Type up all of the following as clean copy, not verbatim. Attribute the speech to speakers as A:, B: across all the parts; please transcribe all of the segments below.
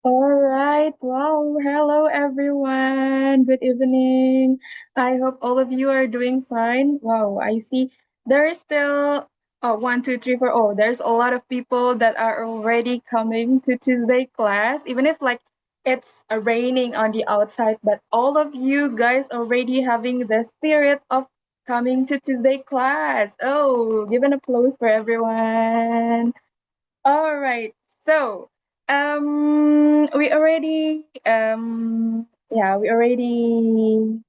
A: All right. Wow. Hello, everyone. Good evening. I hope all of you are doing fine. Wow. I see there is still one, two, three, four. Oh, there's a lot of people that are already coming to Tuesday class, even if like it's raining on the outside. But all of you guys already having the spirit of coming to Tuesday class. Oh, give an applause for everyone. All right. So, we already we already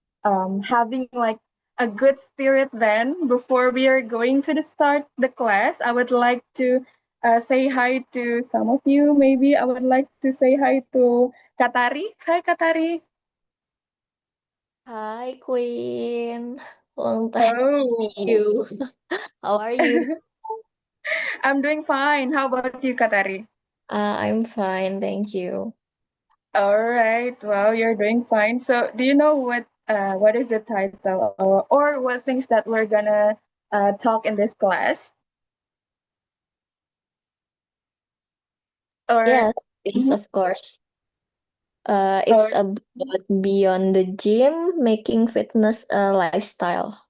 A: having like a good spirit then before we are going to the start the class. I would like to say hi to some of you. Maybe I would like to say hi to Katari. Hi Katari.
B: Hi, Queen. Long time no see
A: Oh.
B: you. How are you?
A: I'm doing fine. How about you, Katari?
B: I'm fine, thank you.
A: All right. Well, you're doing fine. So, do you know what is the title or what things that we're gonna talk in this class? Or
B: Yes, yes,
A: Mhm.
B: of course. It's
A: or
B: about beyond the gym, making fitness a lifestyle.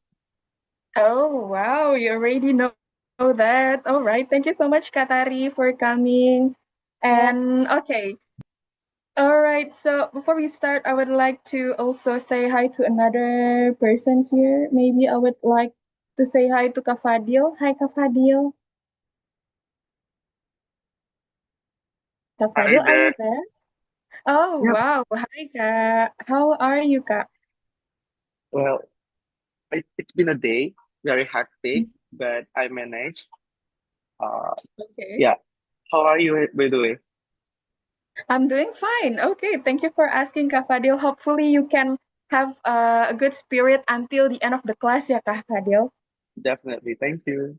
A: oh wow, you already know that. All right. Thank you so much, Katari, for coming.
B: Yeah.
A: And okay. All right. So before we start, I would like to also say hi to another person here. Maybe I would like to say hi to Kafadil. Hi, Kafadil.
C: Hi
A: Kafadil, are you
C: there.
A: there? Oh,
C: Yep.
A: wow. Hi, Kak. How are you, Kak?
C: Well, it's been a day, very hectic, but I managed. Uh,
A: Okay.
C: yeah. How are you, by the way?
A: I'm doing fine. Okay. Thank you for asking, Kak Fadil. Hopefully, you can have a good spirit until the end of the class, ya, Kak Fadil.
C: Definitely. Thank you.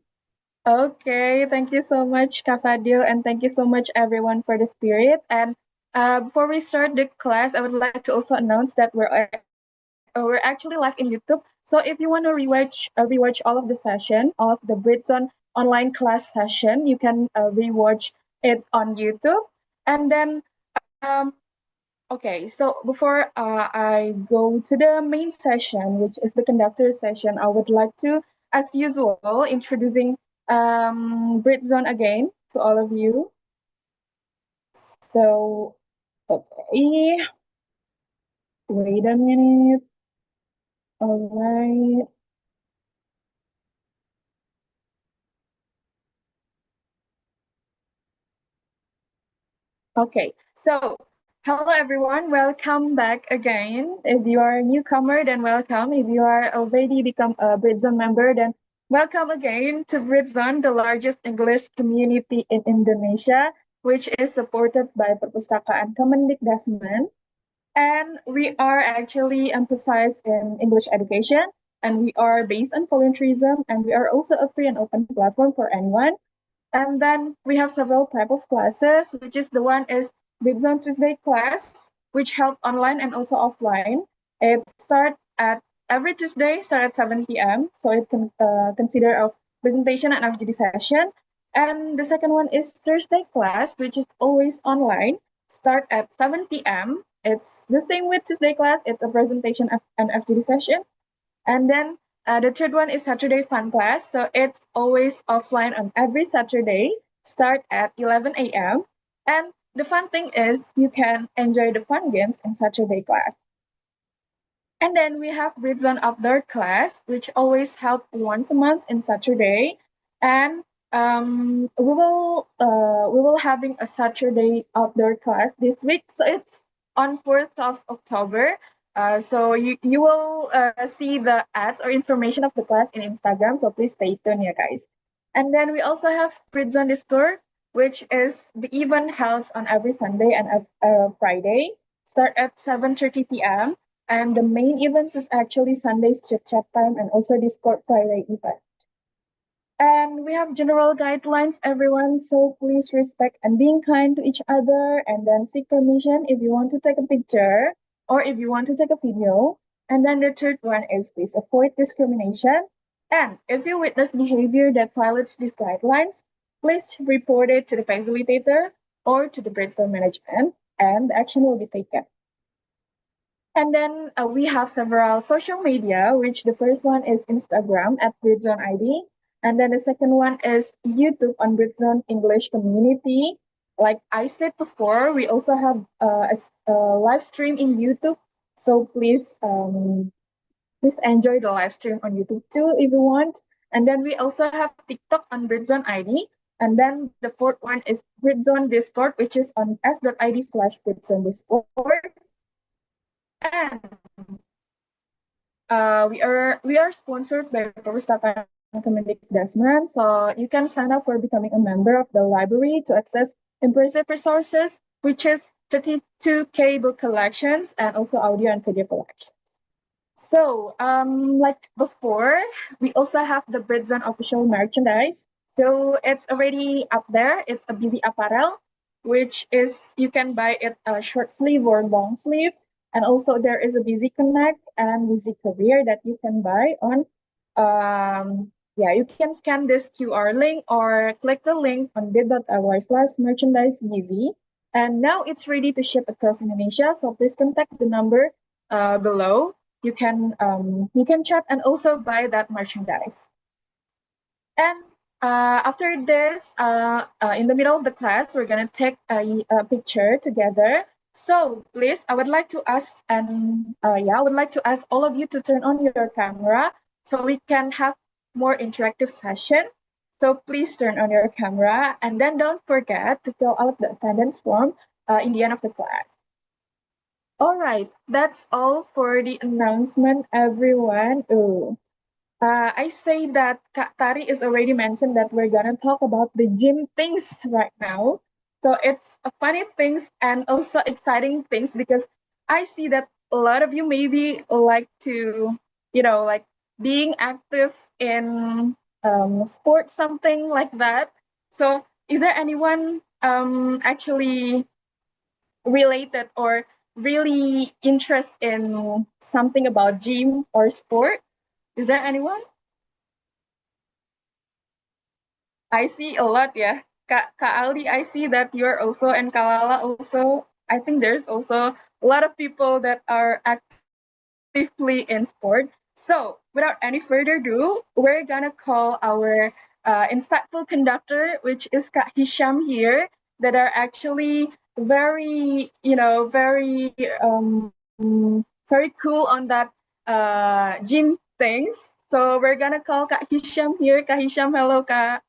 A: Okay. Thank you so much, Kak Fadil. And thank you so much, everyone, for the spirit. And before we start the class, I would like to also announce that we're actually live in YouTube. So if you want to rewatch all of the session, all of the Britzone online class session, you can rewatch it on YouTube. And then okay, so before I go to the main session, which is the conductor session, I would like to, as usual, introducing Britzone again to all of you. So okay, wait a minute. All right. Okay, so hello everyone, welcome back again. If you are a newcomer, then welcome. If you are already become a Britzone member, then welcome again to Britzone, the largest English community in Indonesia, which is supported by Perpustakaan Kemendikbudayaan. And we are actually emphasized in English education, and we are based on volunteerism, and we are also a free and open platform for anyone. And then we have several type of classes, which is the one is Britzone Tuesday class, which held online and also offline. It start at every Tuesday, start at 7 p.m. So it can consider a presentation and FGD session. And the second one is Thursday class, which is always online, start at 7 p.m. It's the same with Tuesday class. It's a presentation and FGD session. And then the third one is Saturday Fun Class. So it's always offline on every Saturday, start at 11 a.m. And the fun thing is you can enjoy the fun games in Saturday class. And then we have Britzone Outdoor Class, which always held once a month in Saturday. And we will having a Saturday outdoor class this week. So it's on 4th of October. So you will see the ads or information of the class in Instagram. So please stay tuned, yeah, guys. And then we also have Britzone Discord, which is the event held on every Sunday and Friday. Start at 7:30 p.m. And the main events is actually Sunday's chit chat time and also Discord Friday event. And we have general guidelines, everyone. So please respect and being kind to each other, and then seek permission if you want to take a picture or if you want to take a video. And then the third one is please avoid discrimination. And if you witness behavior that violates these guidelines, please report it to the facilitator or to the Britzone management. and the action will be taken. And then we have several social media, which the first one is Instagram at Britzone ID. And then the second one is YouTube on Britzone English Community. Like I said before, we also have a live stream in YouTube. So please enjoy the live stream on YouTube too if you want. And then we also have TikTok on Britzone ID. And then the fourth one is Britzone Discord, which is on s.id/Britzone Discord. And we are sponsored by Perpustakaan Kemendikbudrismen, so you can sign up for becoming a member of the library to access impressive resources, which is 32K book collections and also audio and video collections. So, like before, we also have the Britzone official merchandise. So it's already up there. It's a busy apparel, which is you can buy it a short sleeve or long sleeve. And also there is a Busy Connect and Busy Career that you can buy on. Yeah, you can scan this QR link or click the link on bit.ly/merchandise busy. And now it's ready to ship across Indonesia. So please contact the number below. You can chat and also buy that merchandise. And after this, in the middle of the class, we're gonna take a picture together. So please, I would like to ask, and I would like to ask all of you to turn on your camera so we can have more interactive session. So please turn on your camera, and then don't forget to fill out the attendance form in the end of the class. All right, that's all for the announcement, everyone. Ooh. I say that Kak Tari is already mentioned that we're gonna talk about the gym things right now. So it's a funny things and also exciting things because I see that a lot of you maybe like to, like being active in sports, something like that. So is there anyone actually related or really interested in something about gym or sport? Is there anyone? I see a lot, yeah. Kak Ali, I see that you're also, and Kalala also. I think there's also a lot of people that are actively in sport. So, without any further ado, we're gonna call our insightful conductor, which is Kak Hisham here, that are actually very, very cool on that gym things. So we're gonna call Kak Hisham here. Kak Hisham, hello, Kak.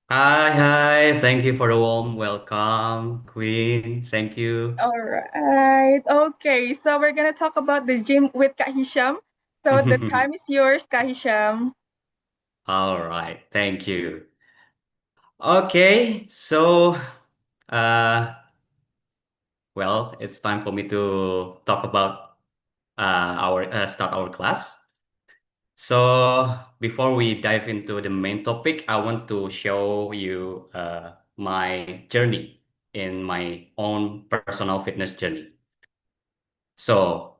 D: Hi. Thank you for the warm welcome, Queen. Thank you.
A: All right. Okay. So we're gonna talk about the gym with Kak Hisham. So the time is yours, Kak Hisham.
D: All right. Thank you. Okay. So, uh, well, it's time for me to talk about our start our class. So, before we dive into the main topic, I want to show you my journey in my own personal fitness journey. So,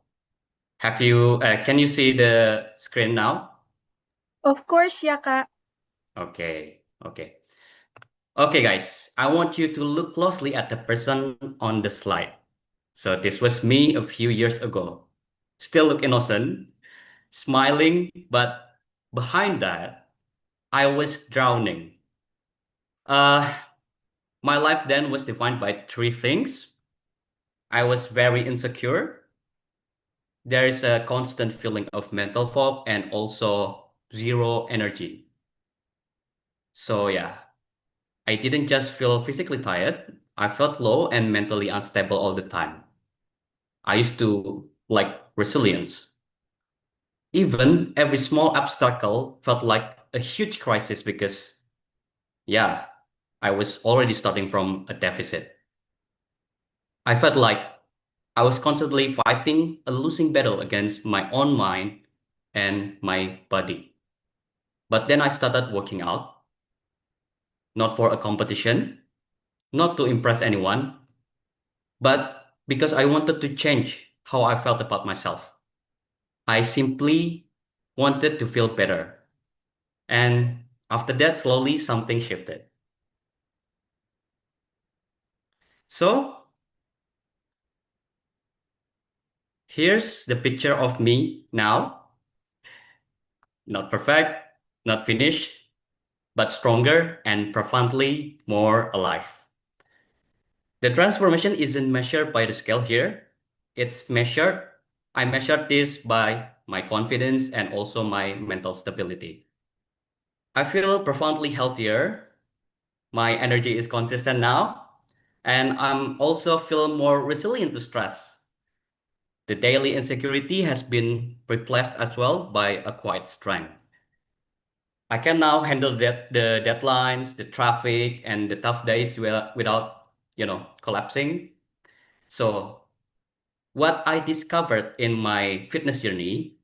D: can you see the screen now?
A: Of course, yeah, Kak.
D: Okay, okay. Okay, guys, I want you to look closely at the person on the slide. So this was me a few years ago. Still look innocent, smiling, but behind that, I was drowning. Uh, my life then was defined by three things. I was very insecure. There is a constant feeling of mental fog and also zero energy. So yeah, I didn't just feel physically tired, I felt low and mentally unstable all the time. I used to like resilience. Even every small obstacle felt like a huge crisis because, yeah, I was already starting from a deficit. I felt like I was constantly fighting a losing battle against my own mind and my body. But then I started working out, not for a competition, not to impress anyone, but because I wanted to change how I felt about myself. I simply wanted to feel better. And after that, slowly something shifted. So here's the picture of me now. Not perfect, not finished, but stronger and profoundly more alive. The transformation isn't measured by the scale here. It's measured, I measured this by my confidence and also my mental stability. I feel profoundly healthier. My energy is consistent now. And I'm also feel more resilient to stress. The daily insecurity has been replaced as well by a quiet strength. I can now handle the deadlines, the traffic, and the tough days without, collapsing. So what I discovered in my fitness journey,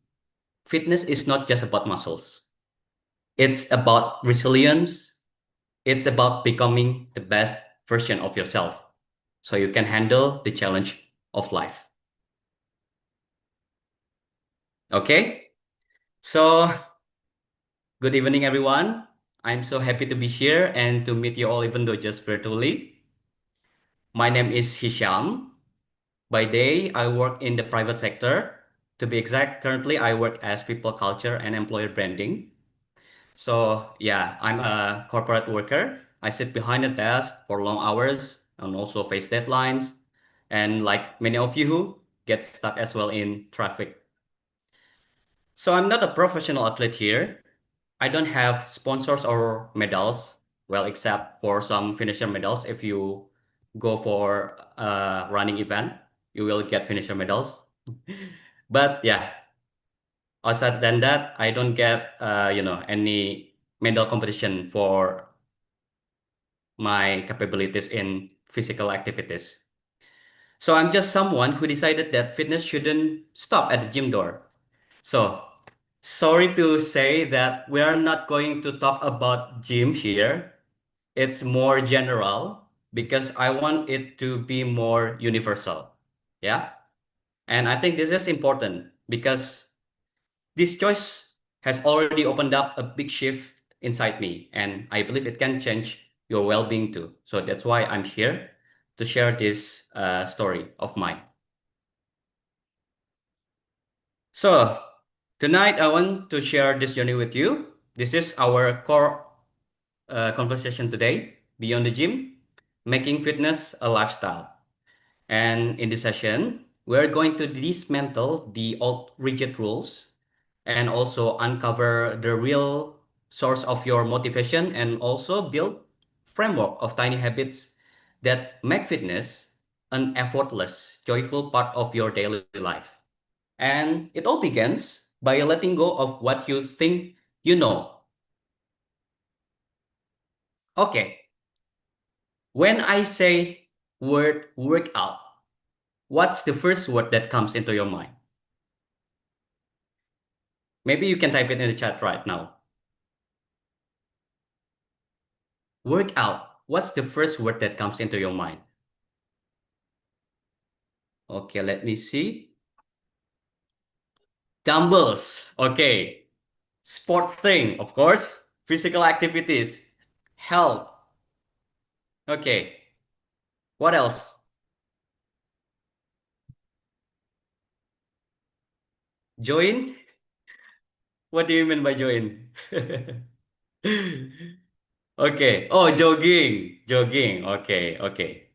D: fitness is not just about muscles. It's about resilience. It's about becoming the best version of yourself so you can handle the challenge of life. Okay? So, good evening, everyone. I'm so happy to be here and to meet you all, even though just virtually. My name is Hisham. By day, I work in the private sector. To be exact, currently I work as people culture and employer branding. So yeah, I'm a corporate worker. I sit behind a desk for long hours and also face deadlines. And like many of you who get stuck as well in traffic. So I'm not a professional athlete here. I don't have sponsors or medals. Well, except for some finisher medals. If you go for a running event, you will get finisher medals. But yeah, aside than that, I don't get any medal competition for my capabilities in physical activities. So I'm just someone who decided that fitness shouldn't stop at the gym door. So sorry to say that we are not going to talk about gym here. It's more general because I want it to be more universal. Yeah. And I think this is important because this choice has already opened up a big shift inside me, and I believe it can change your well being too. So that's why I'm here to share this story of mine. So, tonight I want to share this journey with you. This is our core conversation today beyond the gym, making fitness a lifestyle. And in this session, we're going to dismantle the old rigid rules and also uncover the real source of your motivation and also build framework of tiny habits that make fitness an effortless, joyful part of your daily life. And it all begins by letting go of what you think you know. Okay, when I say word workout, what's the first word that comes into your mind? Maybe you can type it in the chat right now. Workout. What's the first word that comes into your mind? Okay, let me see. Dumbbells. Okay. Sport thing, of course. Physical activities. Health. Okay. What else? Join? What do you mean by join? Okay. Oh, jogging. Jogging. Okay. Okay.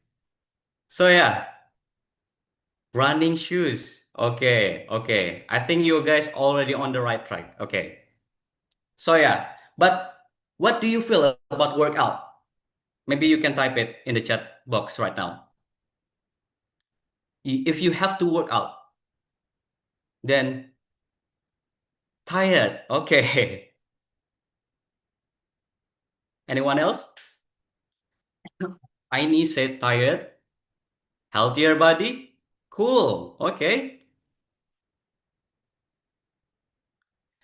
D: So yeah, running shoes. Okay. Okay. I think you guys already on the right track. Okay. So yeah, but what do you feel about workout? Maybe you can type it in the chat box right now. If you have to work out, then tired. Okay. Anyone else? Aini said tired. Healthier body? Cool. Okay.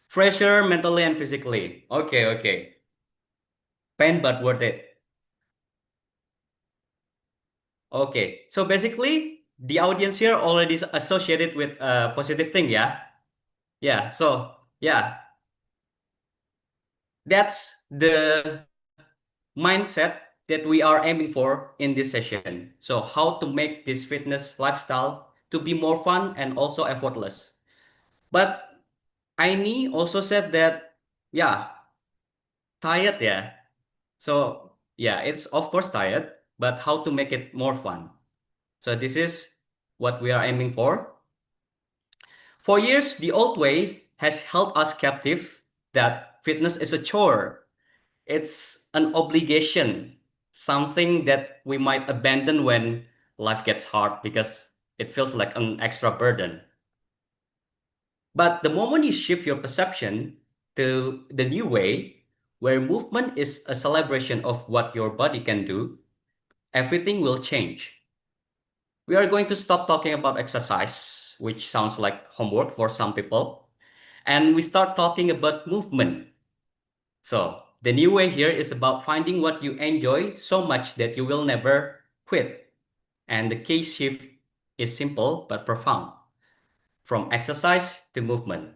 D: Fresher mentally and physically. Okay, okay. Pain but worth it. Okay. So basically, the audience here already associated with a positive thing, yeah? Yeah. So, yeah, that's the mindset that we are aiming for in this session. So how to make this fitness lifestyle to be more fun and also effortless. But Aini also said that, yeah, tired, yeah. So yeah, it's of course tired, but how to make it more fun. So this is what we are aiming for. For years, the old way has held us captive that fitness is a chore. It's an obligation, something that we might abandon when life gets hard because it feels like an extra burden. But the moment you shift your perception to the new way, where movement is a celebration of what your body can do, everything will change. We are going to stop talking about exercise, which sounds like homework for some people, and we start talking about movement. So, the new way here is about finding what you enjoy so much that you will never quit. And the key shift is simple but profound from exercise to movement.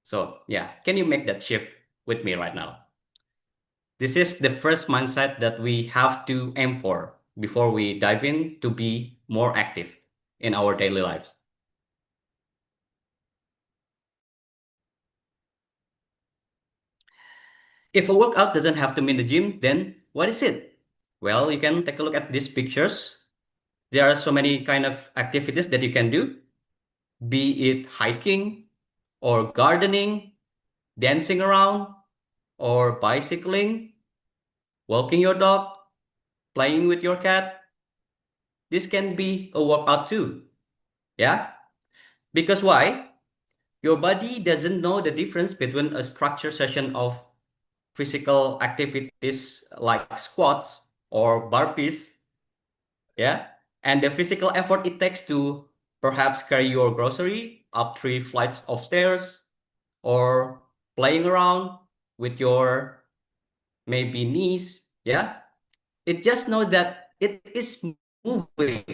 D: So, yeah, can you make that shift with me right now? This is the first mindset that we have to aim for before we dive in to be more active in our daily lives. If a workout doesn't have to mean the gym, then what is it? Well, you can take a look at these pictures. There are so many kind of activities that you can do, be it hiking or gardening, dancing around, or bicycling, walking your dog, playing with your cat. This can be a workout too. Yeah? Because why? Your body doesn't know the difference between a structured session of physical activities like squats or burpees, yeah, and the physical effort it takes to perhaps carry your grocery up 3 flights of stairs or playing around with your maybe niece, yeah. It just know that it is moving.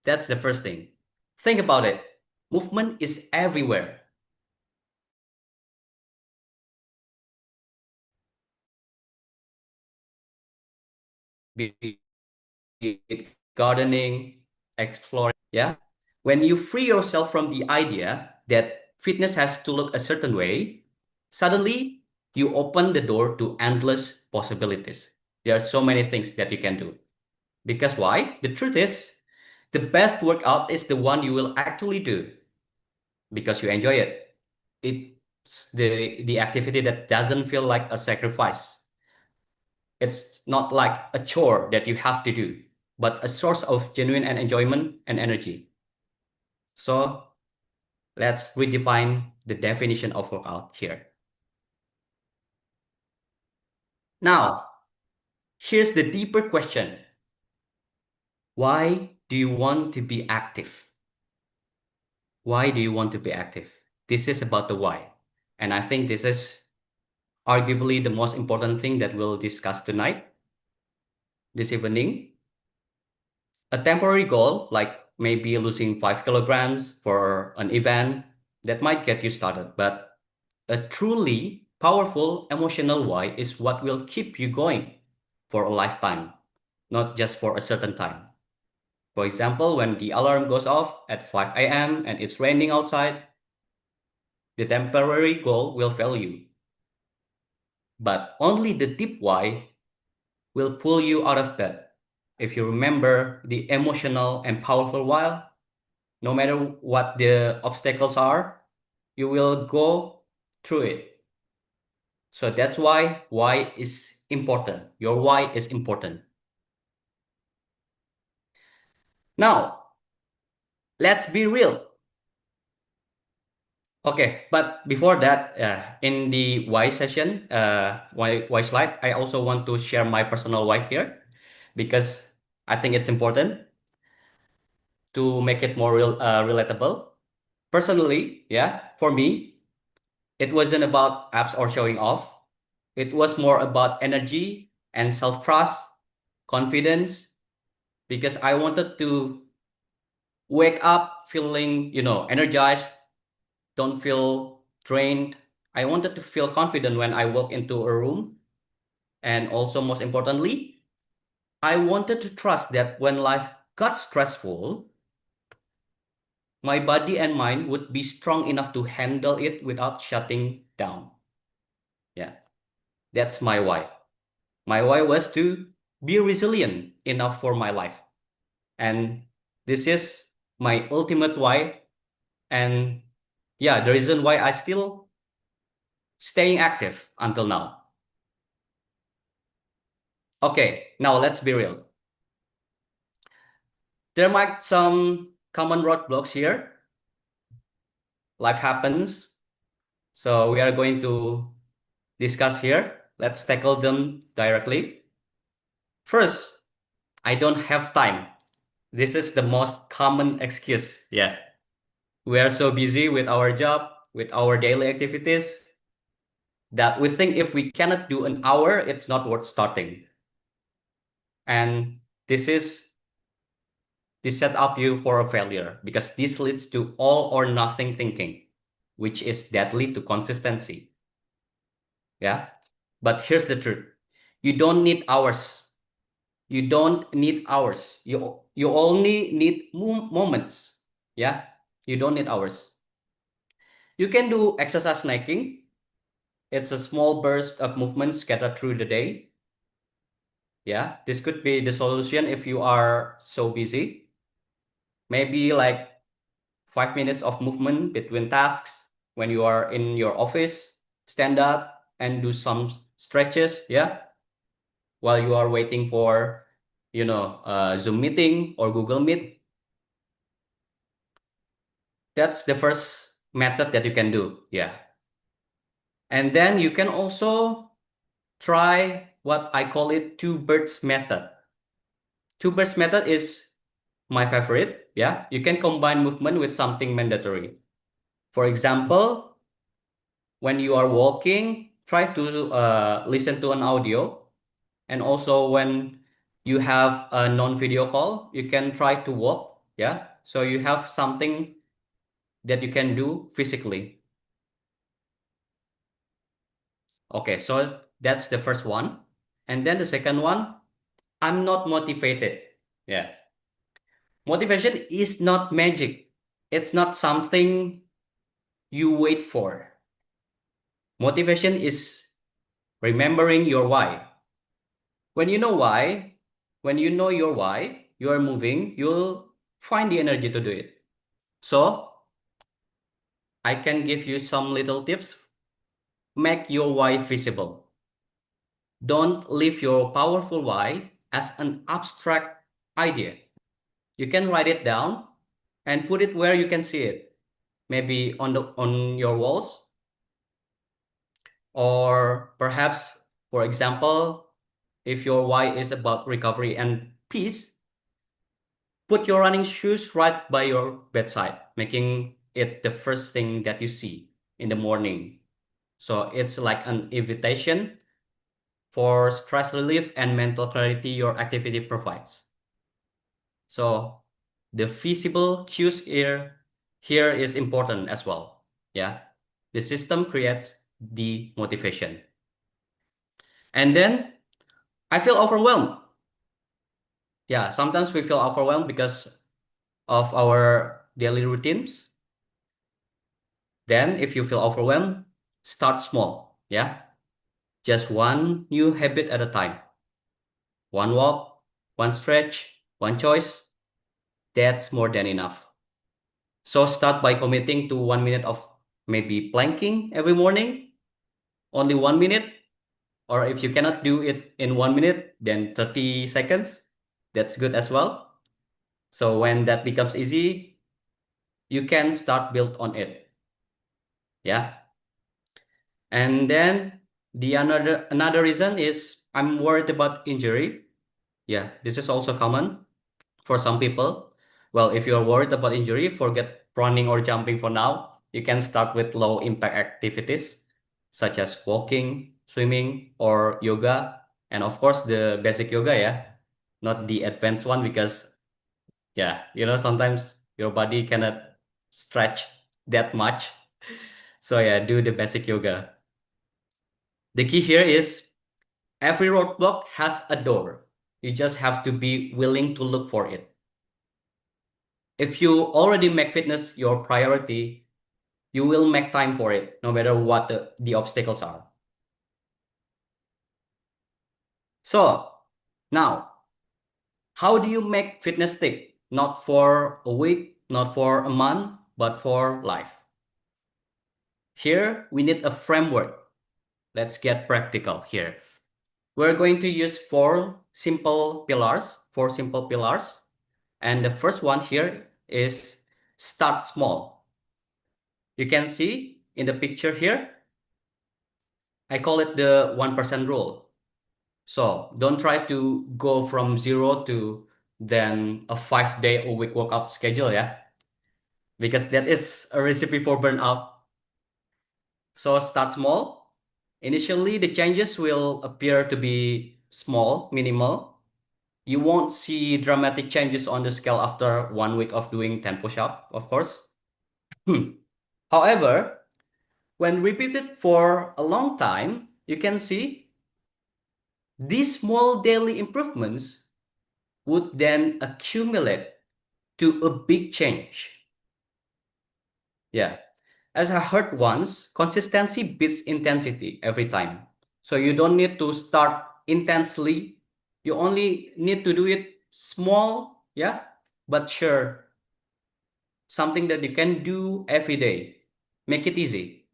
D: That's the first thing. Think about it. Movement is everywhere. Be it gardening, exploring, yeah. When you free yourself from the idea that fitness has to look a certain way, suddenly you open the door to endless possibilities. There are so many things that you can do. Because why? The truth is, the best workout is the one you will actually do because you enjoy it. It's the activity that doesn't feel like a sacrifice. It's not like a chore that you have to do, but a source of genuine and enjoyment and energy. So let's redefine the definition of workout here. Now, here's the deeper question. Why do you want to be active? Why do you want to be active? This is about the why. And I think this is arguably the most important thing that we'll discuss tonight, this evening. A temporary goal, like maybe losing 5 kilograms for an event, that might get you started. But a truly powerful emotional why is what will keep you going for a lifetime, not just for a certain time. For example, when the alarm goes off at 5 a.m. and it's raining outside, the temporary goal will fail you. But only the deep why will pull you out of bed. If you remember the emotional and powerful why, no matter what the obstacles are, you will go through it. So that's why is important. Your why is important. Now, let's be real. Okay, but before that, in the why session, why slide, I also want to share my personal why here because I think it's important to make it more relatable. Personally, yeah, for me, it wasn't about apps or showing off. It was more about energy and self-trust, confidence, because I wanted to wake up feeling, energized, don't feel drained. I wanted to feel confident when I walk into a room. And also, most importantly, I wanted to trust that when life got stressful, my body and mind would be strong enough to handle it without shutting down. Yeah, that's my why. My why was to be resilient enough for my life. And this is my ultimate why. And yeah, the reason why I still staying active until now. Okay, now let's be real. There might some common roadblocks here. Life happens. So we are going to discuss here. Let's tackle them directly. First, I don't have time. This is the most common excuse. Yeah. We are so busy with our job, with our daily activities, that we think if we cannot do an hour, it's not worth starting. And this set up you for a failure because this leads to all or nothing thinking, which is deadly to consistency. Yeah. But here's the truth. You don't need hours. You don't need hours. You only need moments. Yeah. You don't need hours. You can do exercise snacking. It's a small burst of movement scattered through the day. Yeah, this could be the solution if you are so busy. Maybe like 5 minutes of movement between tasks when you are in your office. Stand up and do some stretches. Yeah, while you are waiting for, Zoom meeting or Google Meet. That's the first method that you can do. Yeah. And then you can also try what I call it two birds method. Two birds method is my favorite. Yeah. You can combine movement with something mandatory. For example, when you are walking, try to listen to an audio. And also when you have a non-video call, you can try to walk. Yeah. So you have something that you can do physically. Okay, so that's the first one. And then the second one, I'm not motivated. Yeah. Motivation is not magic. It's not something you wait for. Motivation is remembering your why. When you know why, when you know your why, you are moving, you'll find the energy to do it. So I can give you some little tips. Make your why visible. Don't leave your powerful why as an abstract idea. You can write it down and put it where you can see it. Maybe on your walls, or perhaps, for example, if your why is about recovery and peace, put your running shoes right by your bedside, making it the first thing that you see in the morning. So it's like an invitation for stress relief and mental clarity your activity provides. So the visible cues here is important as well. Yeah. The system creates the motivation. And then I feel overwhelmed. Yeah, sometimes we feel overwhelmed because of our daily routines. Then if you feel overwhelmed, start small. Yeah. Just one new habit at a time. One walk, one stretch, one choice. That's more than enough. So start by committing to 1 minute of maybe planking every morning, only 1 minute. Or if you cannot do it in 1 minute, then 30 seconds. That's good as well. So when that becomes easy, you can start build on it. Yeah. And then the another reason is I'm worried about injury. Yeah, this is also common for some people. Well, if you're worried about injury, forget running or jumping for now. You can start with low impact activities such as walking, swimming, or yoga. And of course, the basic yoga, yeah, not the advanced one because, yeah, sometimes your body cannot stretch that much. So, yeah, do the basic yoga. The key here is Every roadblock has a door. You just have to be willing to look for it. If you already make fitness your priority, you will make time for it, no matter what the obstacles are. So, now, how do you make fitness stick? Not for a week, not for a month, but for life. Here, we need a framework. Let's get practical here. We're going to use four simple pillars. And the first one here is start small. You can see in the picture here, I call it the 1% rule. So don't try to go from 0 to then a 5-day-a-week workout schedule, yeah? Because that is a recipe for burnout. So start small. Initially, the changes will appear to be small, minimal. You won't see dramatic changes on the scale after 1 week of doing 10 push-ups, of course. However, when repeated for a long time, you can see these small daily improvements would then accumulate to a big change. Yeah, as I heard once, consistency beats intensity every time. So you don't need to start intensely. You only need to do it small, yeah, but sure. Something that you can do every day. Make it easy.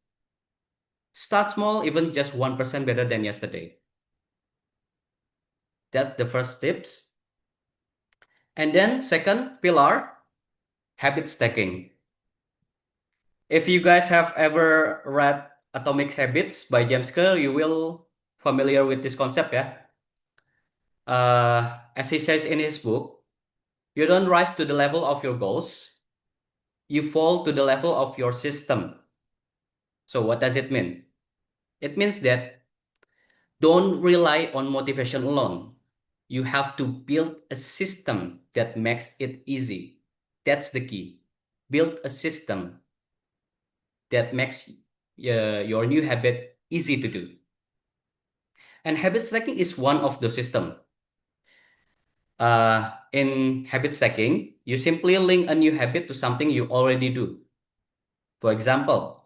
D: Start small, even just 1% better than yesterday. That's the first tips. And then second pillar, habit stacking. If you guys have ever read Atomic Habits by James Clear, you will familiar with this concept, yeah? As he says in his book, you don't rise to the level of your goals, you fall to the level of your system. So what does it mean? It means that don't rely on motivation alone. You have to build a system that makes it easy. That's the key. Build a system that makes your new habit easy to do. And habit stacking is one of the system. In habit stacking, you simply link a new habit to something you already do. For example,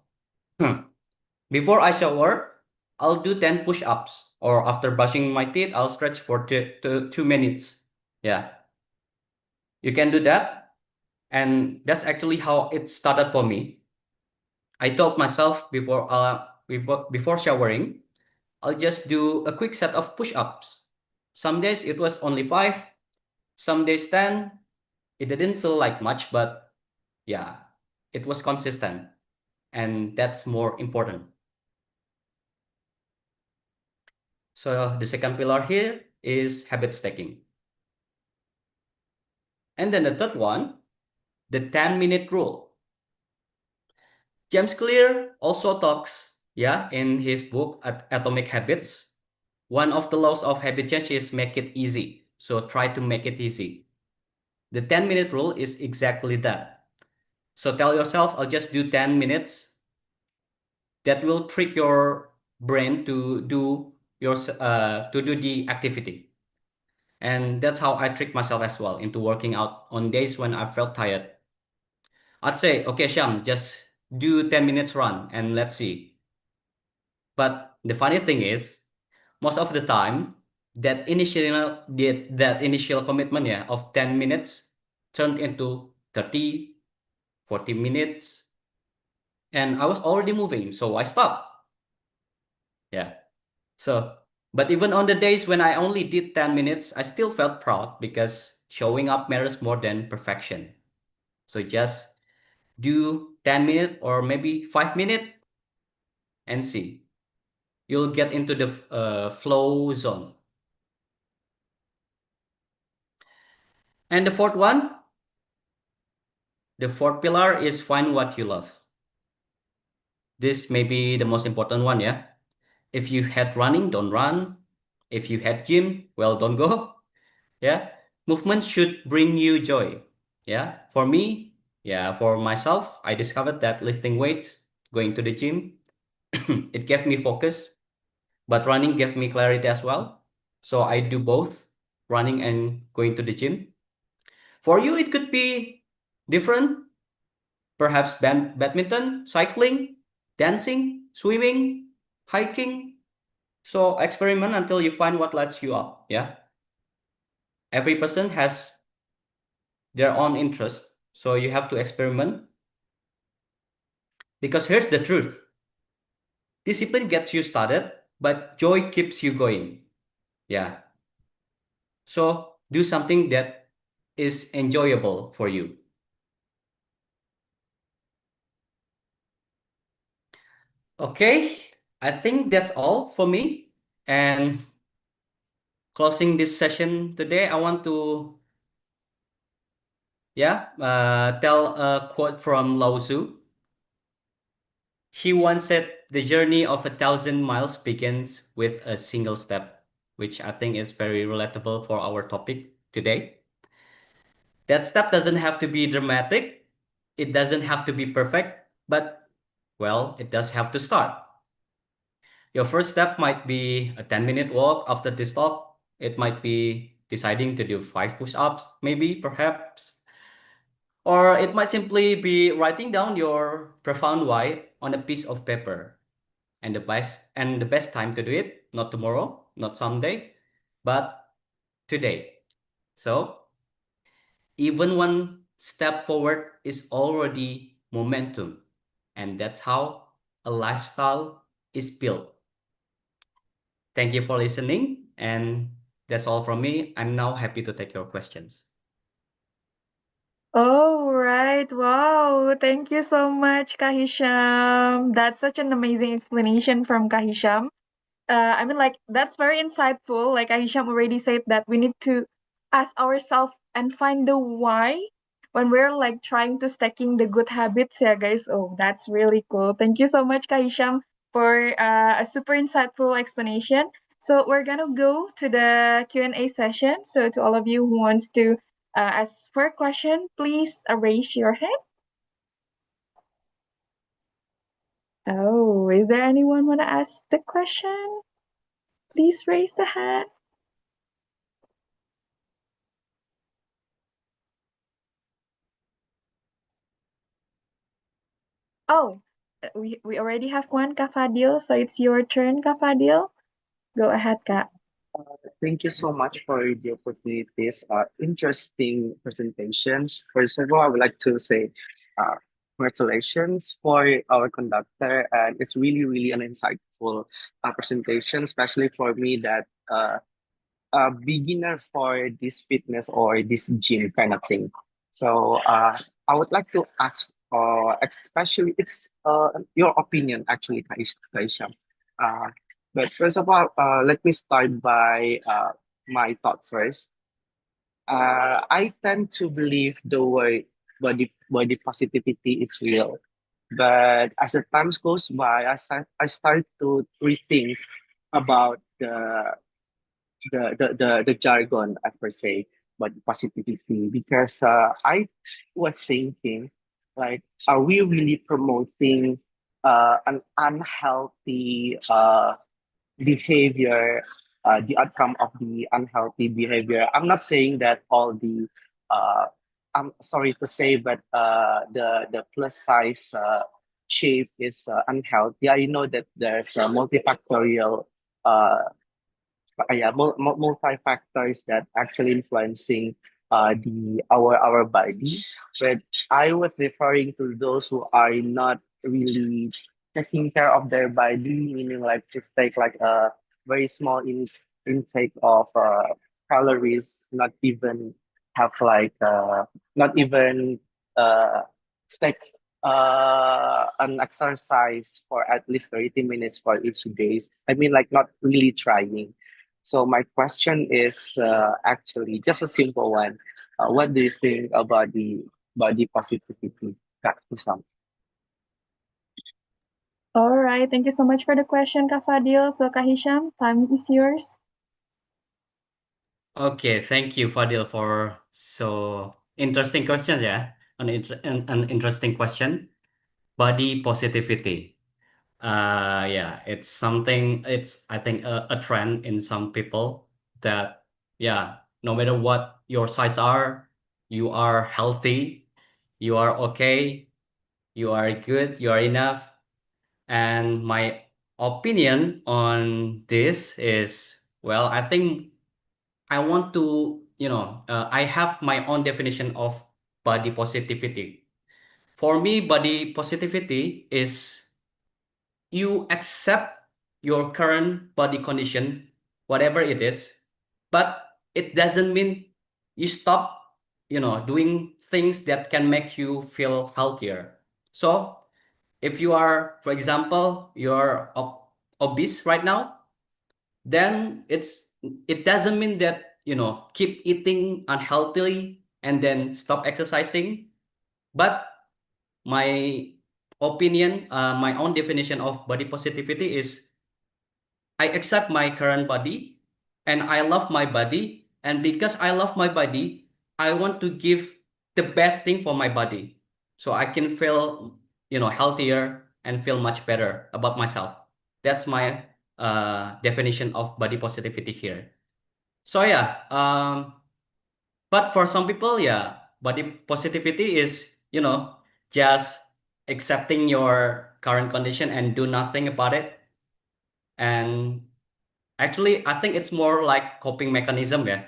D: before I shower, I'll do 10 push-ups. Or after brushing my teeth, I'll stretch for 2 minutes. Yeah, you can do that. And that's actually how it started for me. I told myself before showering, I'll just do a quick set of push-ups. Some days it was only 5, some days 10. It didn't feel like much, but yeah, it was consistent. And that's more important. So the second pillar here is habit stacking. And then the third one, the 10-minute rule. James Clear also talks, yeah, in his book Atomic Habits. One of the laws of habit change is make it easy. So try to make it easy. The 10-minute rule is exactly that. So tell yourself, I'll just do 10 minutes. That will trick your brain to do the activity. And that's how I trick myself as well into working out on days when I felt tired. I'd say, okay, Sham, just do 10 minutes run and let's see. But the funny thing is, most of the time, that initial commitment, yeah, of 10 minutes turned into 30, 40 minutes, and I was already moving, so I stopped. Yeah. So, but even on the days when I only did 10 minutes, I still felt proud because showing up matters more than perfection. So just do 10 minutes or maybe 5 minutes and see. You'll get into the flow zone. And the fourth pillar is find what you love. This may be the most important one, yeah? If you hate running, don't run. If you hate gym, well, don't go. Yeah, movement should bring you joy. Yeah, for me, yeah, for myself, I discovered that lifting weights, going to the gym, it gave me focus. but running gave me clarity as well. So I do both, running and going to the gym. For you, it could be different, perhaps badminton, cycling, dancing, swimming, hiking. So experiment until you find what lights you up. Yeah. Every person has their own interest. So you have to experiment. Because here's the truth. Discipline gets you started, but joy keeps you going. Yeah. So do something that is enjoyable for you. Okay, I think that's all for me. And closing this session today, I want to tell a quote from Lao Tzu. He once said, "The journey of 1,000 miles begins with a single step," which I think is very relatable for our topic today. That step doesn't have to be dramatic. It doesn't have to be perfect, but well, it does have to start. Your first step might be a 10-minute walk after this talk. It might be deciding to do 5 push-ups, maybe, perhaps. Or it might simply be writing down your profound why on a piece of paper. And the best time to do it, not tomorrow, not someday, but today. So even one step forward is already momentum. And that's how a lifestyle is built. Thank you for listening. And that's all from me. I'm now happy to take your questions.
A: Oh, right. Wow. Thank you so much, Kahisham. That's such an amazing explanation from Kahisham. I mean, like, that's very insightful. Like Ahisham already said that we need to ask ourselves and find the why when we're like trying to stacking the good habits. Yeah, guys. Oh, that's really cool. Thank you so much, Kahisham, for a super insightful explanation. So we're gonna go to the Q&A session. So to all of you who wants to ask for a question, please raise your hand. Oh, is there anyone want to ask the question? Please raise the hand. Oh, we already have one, Kak Fadil, so it's your turn, Kak Fadil. Go ahead, Kak.
C: Thank you so much for the opportunities. Interesting presentations. First of all, I would like to say uh, congratulations for our conductor. And it's really, really an insightful presentation, especially for me that a beginner for this fitness or this gym kind of thing. So I would like to ask, especially it's your opinion actually, Kaisha. Uh, but first of all, let me start by my thought first. I tend to believe the word body positivity is real, but as the times goes by, I start to rethink about the jargon per se, but positivity because I was thinking like, are we really promoting an unhealthy behavior, the outcome of the unhealthy behavior? I'm not saying that all the uh, I'm sorry to say, but the plus size shape is unhealthy. I know that there's a multifactorial uh, multi factors that actually influencing the our body. But I was referring to those who are not really taking care of their body, meaning like to take like a very small intake of calories, not even have like not even uh take an exercise for at least 30 minutes for each days. I mean, like not really trying. So my question is actually just a simple one. What do you think about the body positivity? Kak Husam?
A: All right, thank you so much for the question, Kak Fadil. So, Kak Hisham, time is yours.
D: Okay, thank you, Fadil, for so interesting questions. Yeah, an interesting question. Body positivity. Yeah, it's something, it's, I think, a trend in some people that, yeah, no matter what your size are, you are healthy, you are okay, you are good, you are enough. And my opinion on this is, well, I think I want to, I have my own definition of body positivity. For me, body positivity is you accept your current body condition, whatever it is, but it doesn't mean you stop, doing things that can make you feel healthier. So if you are, for example, you're obese right now, then it doesn't mean that, keep eating unhealthily and then stop exercising. But my opinion, my own definition of body positivity is I accept my current body and I love my body. And because I love my body, I want to give the best thing for my body so I can feel, healthier and feel much better about myself. That's my definition of body positivity here. So yeah, but for some people, yeah, body positivity is, just accepting your current condition and do nothing about it. And actually, I think it's more like coping mechanism, yeah,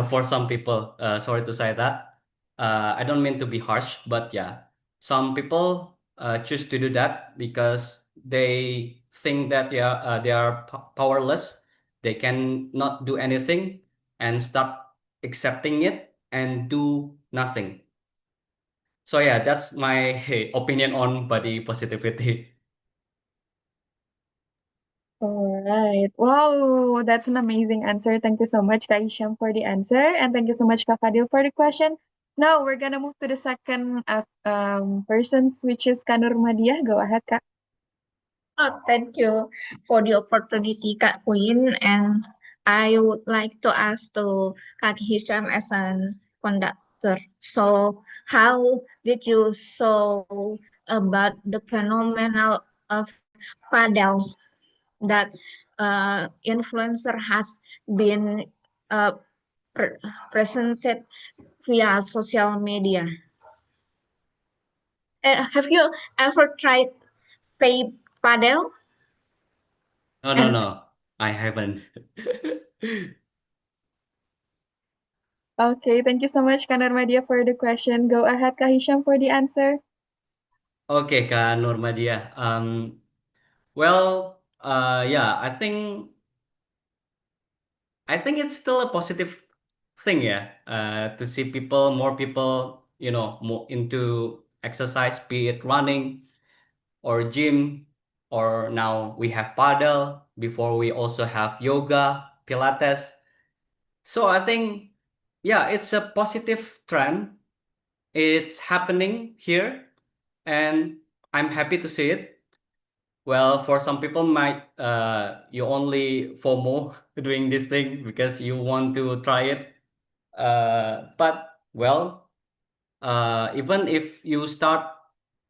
D: for some people. Sorry to say that. I don't mean to be harsh, but yeah, some people choose to do that because they think that, yeah, they are powerless. They can not do anything and start accepting it and do nothing. So yeah, that's my opinion on body positivity.
A: All right. Wow, that's an amazing answer. Thank you so much, Kak Hisham, for the answer. And thank you so much, Kak Fadil, for the question. Now we're gonna move to the second persons, which is Kanur Madia. Go ahead, Kak.
B: Oh, thank you for the opportunity, Kak Queen. And I would like to ask to Kak Hisham as an conductor. So, how did you saw about the phenomenon of paddles that influencer has been uh, pre- presented via social media? Have you ever tried play paddle?
D: No, no,
B: And
D: no, I haven't.
A: Okay, thank you so much, Kanur Madia, for the question. Go ahead, Kak Hisham, for the answer.
D: Okay, Kak Nurmadia. Well, yeah, I think it's still a positive thing, yeah. To see more people, more into exercise, be it running or gym, or now we have paddle. Before we also have yoga, Pilates. So I think, yeah, it's a positive trend. It's happening here, and I'm happy to see it. Well, for some people might you only FOMO doing this thing because you want to try it. But well, even if you start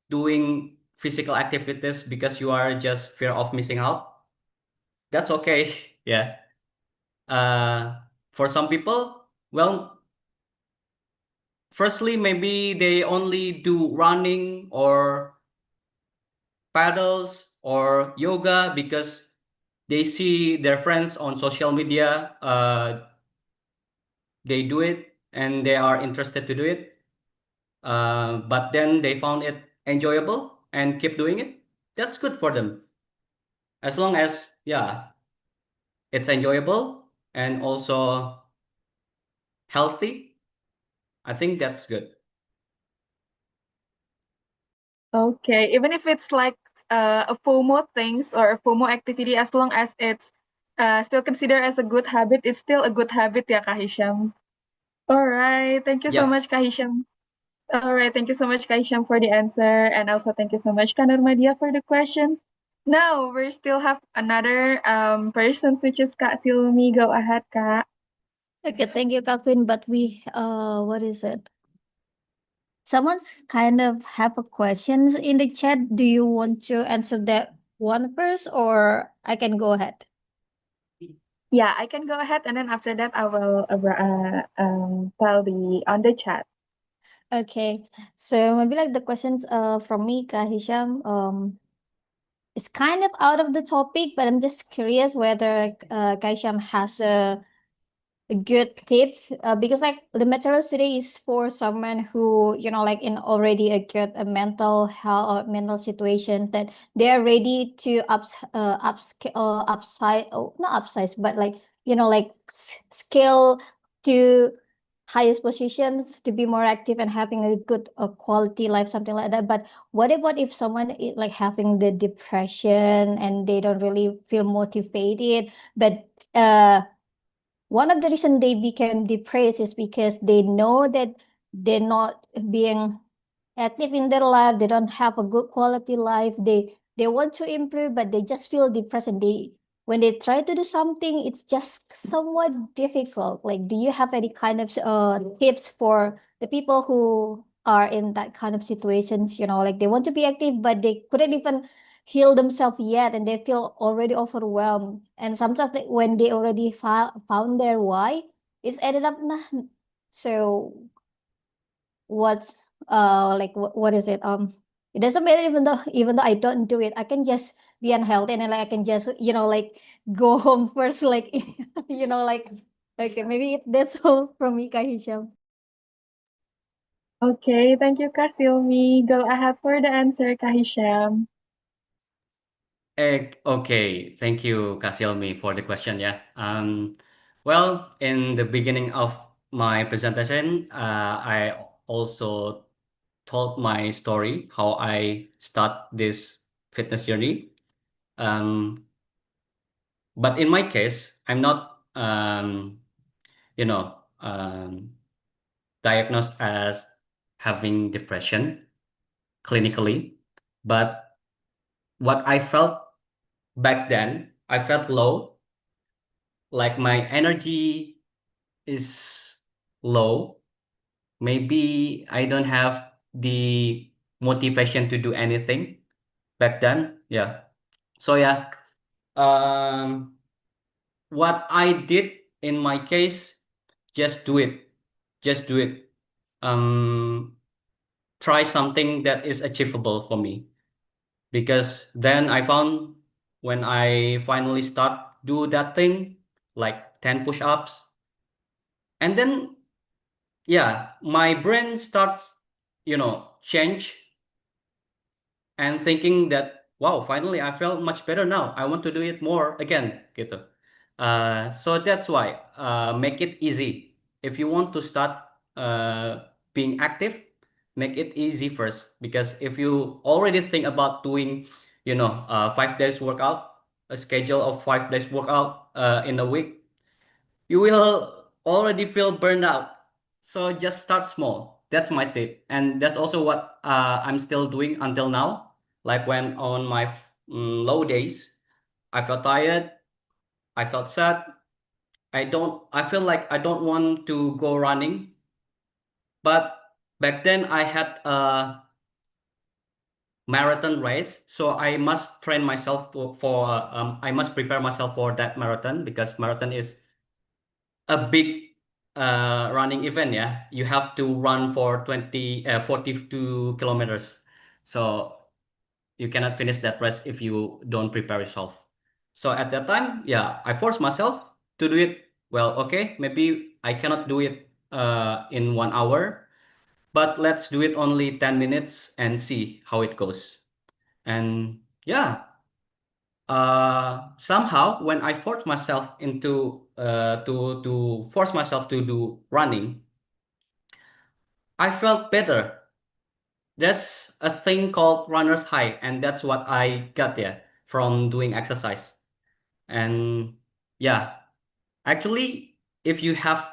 D: doing physical activities because you are just fear of missing out, that's okay. Yeah. Uh, for some people, well, firstly, maybe they only do running or paddles or yoga because they see their friends on social media, they do it and they are interested to do it. But then they found it enjoyable and keep doing it. That's good for them. As long as, yeah, it's enjoyable and also healthy, I think that's good.
A: Okay, even if it's like a FOMO things or a FOMO activity, as long as it's still considered as a good habit, it's still a good habit, yeah, Kak Hisham. All right, thank you so
D: Yeah.
A: much, Kak Hisham. All right, thank you so much, Kak Hisham, for the answer, and also thank you so much, Kanur Madia, for the questions. Now we still have another person, which is Kak Silmi. Go ahead, Kak.
B: okay, thank you, Kak Queen. But we, what is it?
E: Someone's kind of have a questions in the chat. Do you want to answer that one first, or I can go ahead?
A: Yeah, I can go ahead, and then after that, I will tell the on the chat.
E: Okay, so maybe like the questions from me, Kak Hisham. It's kind of out of the topic, but I'm just curious whether Kak Hisham has a good tips, because like the materials today is for someone who, you know, like in already a good mental health or mental situations, that they are ready to upside, oh, not upsize, but like, you know, like scale to highest positions to be more active and having a good quality life, something like that. But what about if someone is like having the depression and they don't really feel motivated, but one of the reason they became depressed is because they know that they're not being active in their life. They don't have a good quality life. They want to improve, but they just feel depressed, and they when they try to do something, it's just somewhat difficult. Like, do you have any kind of tips for the people who are in that kind of situations? You know, like they want to be active, but they couldn't even heal themselves yet, and they feel already overwhelmed. And sometimes when they already found their why, it's ended up not. So what's like what is it, it doesn't matter, even though I don't do it, I can just be unhealthy, and then like I can just, you know, like go home first, like you know, like okay, maybe that's all from me, Kak Hisham.
A: Okay, thank you, Kasilmi. Go ahead for the answer, Kahisham.
D: Okay, thank you, Kasiomi, for the question. Yeah. Well, in the beginning of my presentation, I also told my story how I start this fitness journey. Um, but in my case, I'm not, you know, diagnosed as having depression clinically. But what I felt back then, I felt low, like my energy is low. Maybe I don't have the motivation to do anything back then. Yeah. So yeah, um, what I did in my case, just do it. Just do it. Um, Try something that is achievable for me. Because then I found when I finally start do that thing, like 10 push-ups, and then yeah, my brain starts, change and thinking that, wow, finally I felt much better now. I want to do it more again, gitu. So that's why make it easy. If you want to start being active, make it easy first. Because if you already think about doing, 5 days workout, a schedule of 5 days workout in a week, you will already feel burned out. So just start small. That's my tip. And that's also what I'm still doing until now. Like when on my low days, I felt tired, I felt sad. I feel like I don't want to go running. But back then I had a marathon race. So I must train myself I must prepare myself for that marathon because marathon is a big running event. Yeah, you have to run for 42 kilometers, so you cannot finish that race if you don't prepare yourself. So at that time, yeah, I forced myself to do it. Well, okay, maybe I cannot do it in 1 hour, but let's do it only 10 minutes and see how it goes. And yeah, somehow when I force myself to force myself to do running, I felt better. There's a thing called runner's high, and that's what I got, yeah, from doing exercise. And yeah, actually, if you have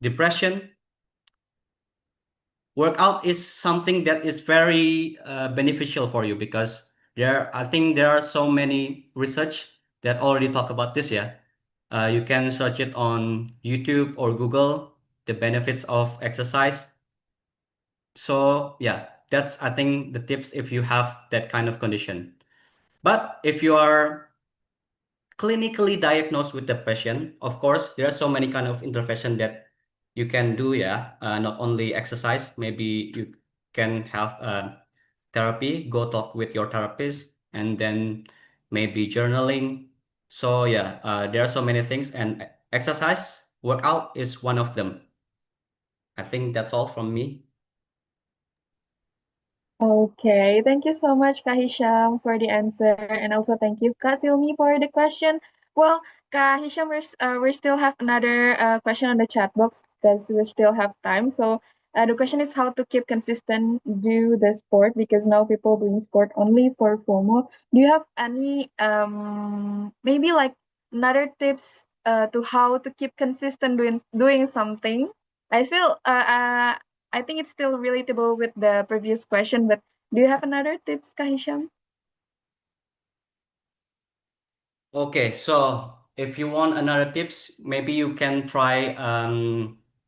D: depression, workout is something that is very beneficial for you because I think there are so many research that already talk about this. Yeah, you can search it on YouTube or Google, the benefits of exercise. So yeah, that's I think the tips if you have that kind of condition. But if you are clinically diagnosed with depression, of course, there are so many kind of intervention that you can do. Yeah, not only exercise. Maybe you can have therapy. Go talk with your therapist, and then maybe journaling. So yeah, there are so many things, and exercise, workout is one of them. I think that's all from me.
A: Okay, thank you so much, Kak Hisham, for the answer, and also thank you, Kak Silmi, for the question. Well, Kak Hisham, we still have another question on the chat box because we still have time. So the question is how to keep consistent do the sport because now people doing sport only for FOMO. Do you have any maybe like another tips to how to keep consistent doing something? I still I think it's still relatable with the previous question, but do you have another tips, Kahisham?
D: Okay, so if you want another tips, maybe you can try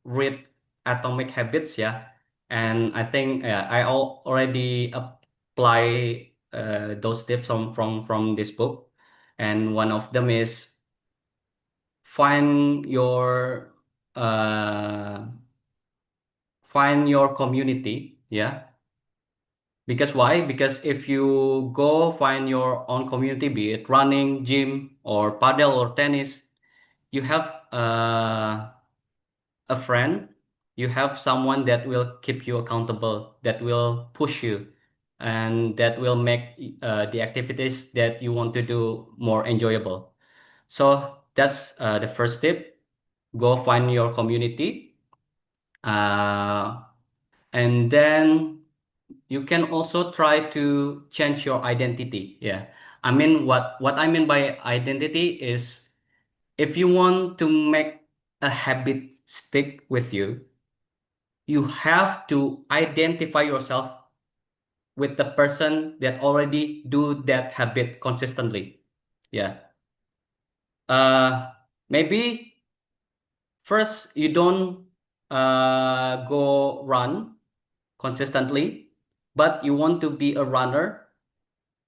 D: read Atomic Habits, yeah. And I think I already apply those tips from this book, and one of them is find your uh, find your community, yeah. Because why? Because if you go find your own community, be it running, gym, or paddle or tennis, you have a friend, you have someone that will keep you accountable, that will push you, and that will make the activities that you want to do more enjoyable. So that's the first tip. Go find your community. Uh, and then you can also try to change your identity. Yeah. I mean, what I mean by identity is if you want to make a habit stick with you, you have to identify yourself with the person that already do that habit consistently. Yeah. Uh, Maybe first you don't go run consistently, but you want to be a runner,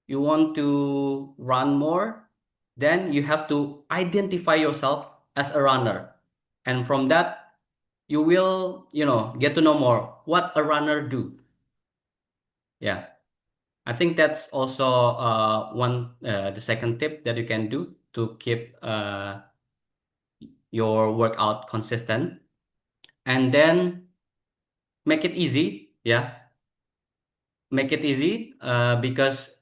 D: you want to run more, then you have to identify yourself as a runner. And from that, you will, get to know more what a runner do. Yeah. I think that's also the second tip that you can do to keep your workout consistent. And then make it easy. Yeah. Make it easy because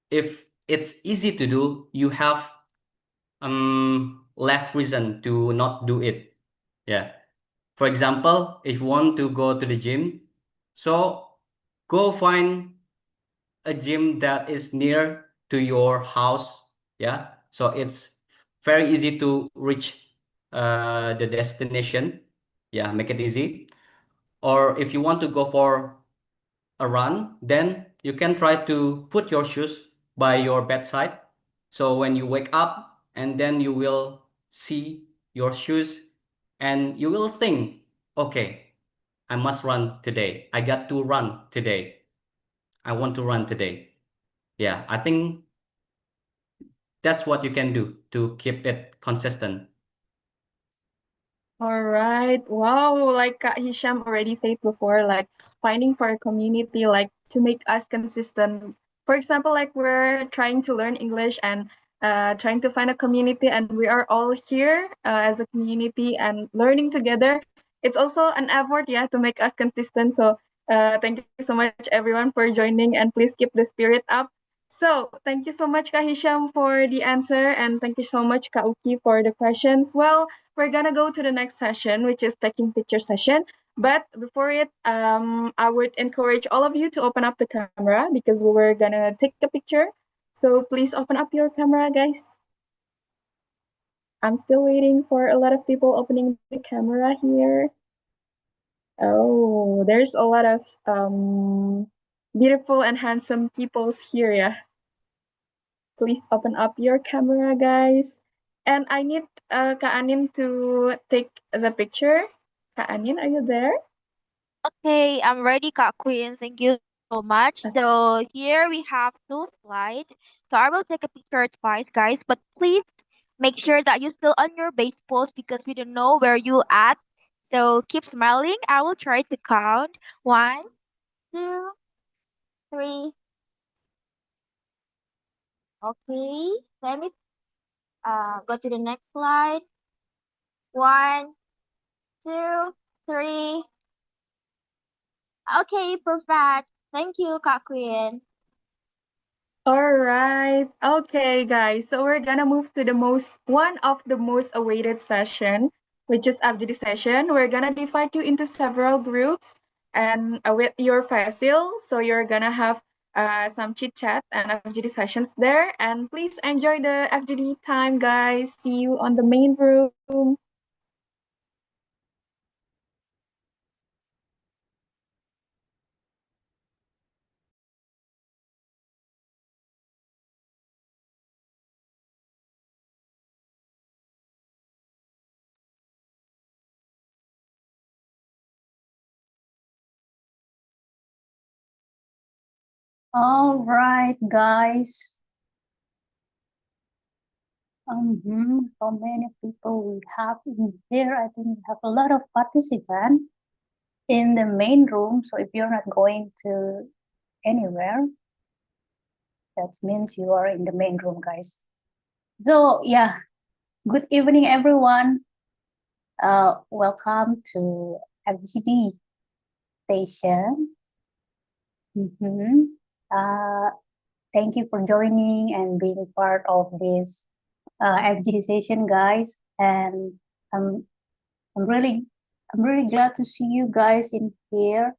D: if it's easy to do, you have less reason to not do it. Yeah. For example, if you want to go to the gym, so go find a gym that is near to your house. Yeah. So it's very easy to reach the destination. Yeah, make it easy. Or if you want to go for a run, then you can try to put your shoes by your bedside. So when you wake up, and then you will see your shoes and you will think, okay, I must run today. I got to run today. I want to run today. Yeah, I think that's what you can do to keep it consistent.
A: All right. Wow. Like Kak Hisham already said before, like finding for a community, like to make us consistent. For example, like we're trying to learn English and trying to find a community, and we are all here as a community and learning together. It's also an effort, yeah, to make us consistent. So thank you so much, everyone, for joining, and please keep the spirit up. So thank you so much, Kak Hisham, for the answer, and thank you so much, Kak Uki, for the questions. Well, we're gonna go to the next session, which is taking picture session. But before it, I would encourage all of you to open up the camera because we were gonna take a picture. So please open up your camera, guys. I'm still waiting for a lot of people opening the camera here. Oh, there's a lot of beautiful and handsome peoples here, yeah. Please open up your camera, guys. And I need Kak Anin to take the picture. Kak Anin, are you there?
F: Okay, I'm ready, Kak Queen. Thank you so much. So here we have two slides. So I will take a picture twice, guys, but please make sure that you're still on your base pose because we don't know where you at. So keep smiling. I will try to count. One, two, three. Okay. Let me go to the next slide. One, two, three. Okay, perfect. Thank you, Kak Queen.
A: All right. Okay, guys. So we're gonna move to the one of the most awaited session, which is FGD session. We're gonna divide you into several groups and with your facile. So you're gonna have some chit chat and FGD sessions there. And please enjoy the FGD time, guys. See you on the main room.
G: All right, guys. How many people we have in here? I think we have a lot of participants in the main room. So if you're not going to anywhere, that means you are in the main room, guys. So yeah, good evening, everyone. Welcome to FGD station. Thank you for joining and being part of this FGD session, guys. And I'm really glad to see you guys in here.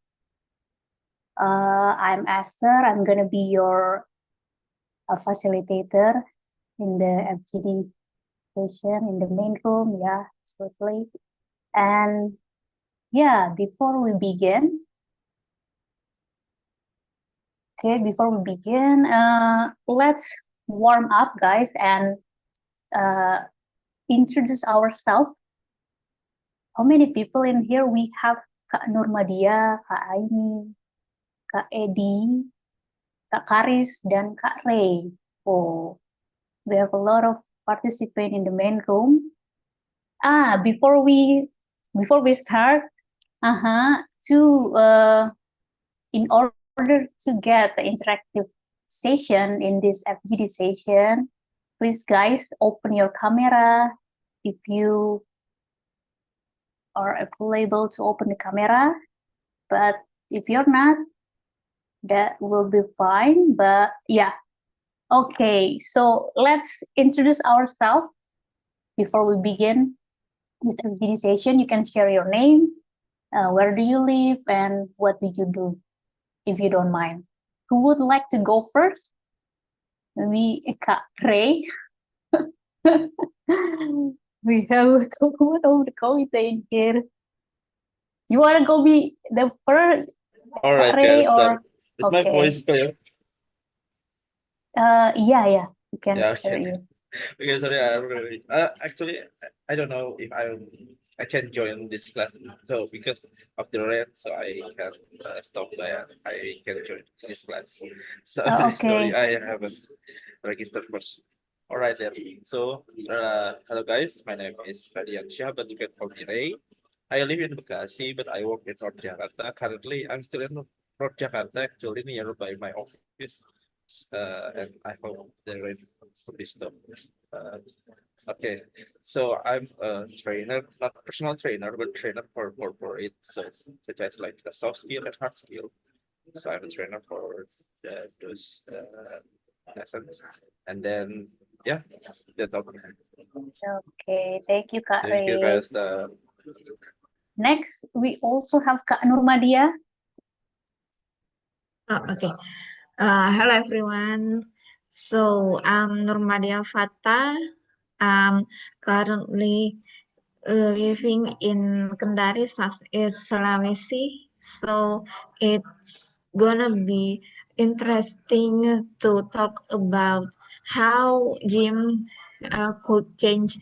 G: I'm Esther. I'm gonna be your facilitator in the FGD session in the main room. Yeah, absolutely. And yeah, before we begin, let's warm up, guys, and introduce ourselves. How many people in here we have? Kak Nurmadia, Kak Aini, Kak Edi, Kak Karis, dan Kak Ray. Oh, we have a lot of participants in the main room. Before we start, in order to get the interactive session in this FGD session, please guys open your camera if you are available to open the camera. But if you're not, that will be fine. But yeah, okay. So let's introduce ourselves before we begin this FGD session. You can share your name, where do you live, and what do you do, if you don't mind. Who would like to go first? Maybe Kak Ray. We have one of the committee in here. You want to go be the first,
H: All
G: Kak
H: right,
G: Ray,
H: guys.
G: or
H: Is my
G: okay?
H: voice clear?
G: Yeah, we can
H: Yeah,
G: hear
H: okay.
G: you.
H: Okay, sorry, actually, I don't know if I can join this class. So because of the rent, so I can stop there. I can join this class. So sorry,
G: Okay.
H: I haven't registered first. All right then. So hello guys, my name is Radiansha, but you can call me Ray. I live in Bekasi, but I work in North Jakarta. Currently, I'm still in North Jakarta, actually nearby my office. And I hope there is this stuff. Uh, okay, so I'm a trainer, not a personal trainer, but trainer for corporate, so such as like the soft skill and hard skill. So I'm a trainer for those lessons, and then yeah, that's all.
G: Okay, thank you, Kak
H: Thank you
G: Ray.
H: guys.
G: Next, we also have Kak Nurmadia.
B: Oh, okay. Hello everyone. So I'm Nurmadia Fata. I'm currently living in Kendari, Southeast Sulawesi. So it's gonna be interesting to talk about how gym could change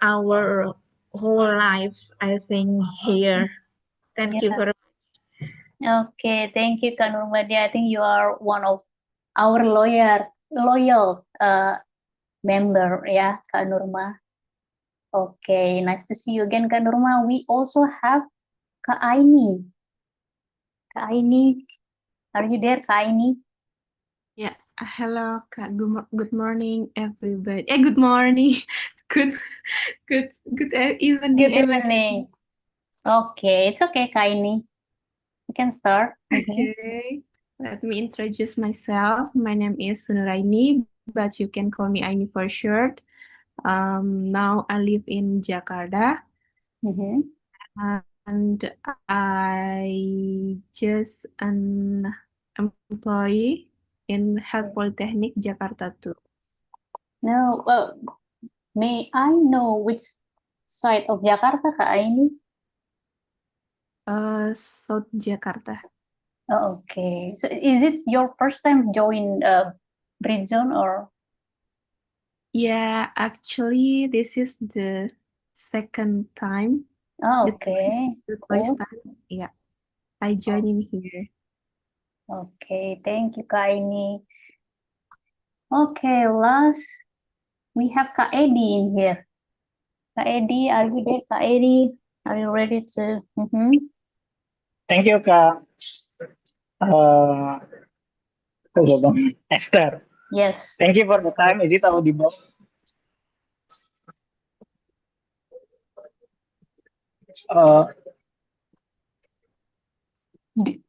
B: our whole lives, I think, here. Thank you
G: Yeah.
B: very much.
G: Okay, thank you, Kak Nurmadia. I think you are one of our loyal member, ya, Kak Nurma. Okay, nice to see you again, Kak Nurma. We also have Kak Aini. Kak Aini, are you there, Kak Aini?
I: Yeah, hello, Kak. Good morning, everybody. Good morning. Good, good evening,
G: Good
I: everybody.
G: evening. Okay, it's okay, Kak Aini. You can start.
I: Okay, let me introduce myself. My name is Sunuraini, but you can call me Aini for short. Now I live in Jakarta, and I just an employee in Health Polytechnic Jakarta too.
G: Now, may I know which side of Jakarta, Kak Aini?
I: South Jakarta.
G: Oh, okay. So is it your first time join Britzone or?
I: Yeah, actually, this is the second time.
G: Oh,
I: The
G: okay.
I: first
G: Cool.
I: time, yeah, I joined in here.
G: Okay, thank you, Kak Aini. Okay, last we have Kak Edi in here. Kak Edi, are you there, Kak Edi? Are you ready to?
J: Thank you, Kak. Esther.
G: Yes.
J: Thank you for the time. Is it audible?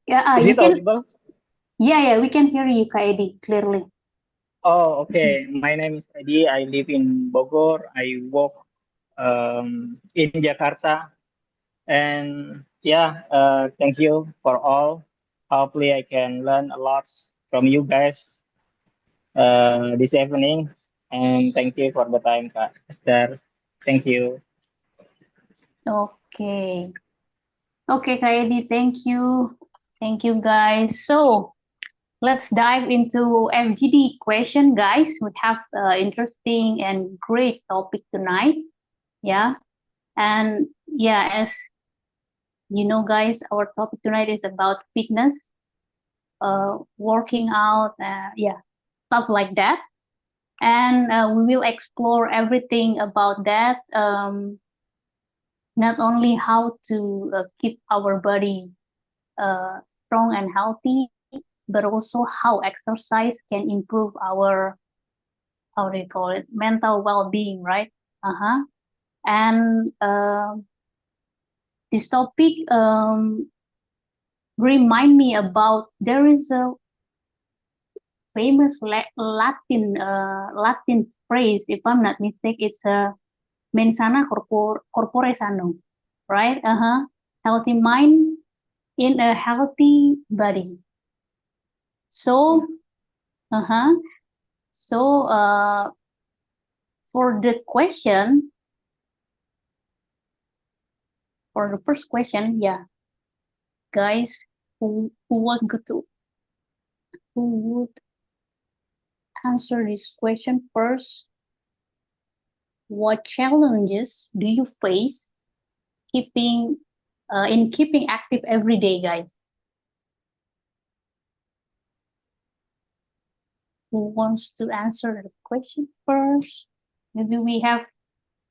G: Yeah,
J: Is
G: you
J: it
G: can.
J: audible?
G: Yeah, we can hear you, Kak Edi, clearly.
J: Oh, okay. My name is Edi. I live in Bogor. I work in Jakarta. And yeah, thank you for all. Hopefully, I can learn a lot from you guys this evening. And thank you for the time, Kak Esther. Thank you.
G: Okay. Okay, Kak Edi, thank you. Thank you, guys. So let's dive into FGD question, guys. We have interesting and great topic tonight. Yeah. And yeah, as you know, guys, our topic tonight is about fitness, working out, yeah, stuff like that. And we will explore everything about that. Not only how to keep our body strong and healthy, but also how exercise can improve our, how do you call it, mental well-being, right? And this topic remind me about, there is a famous Latin phrase, if I'm not mistaken, it's a mens sana corpore sano, right? Healthy mind in a healthy body. So, so for the question, for the first question, yeah, guys, who would answer this question first? What challenges do you face keeping in keeping active every day, guys? Who wants to answer the question first? Maybe we have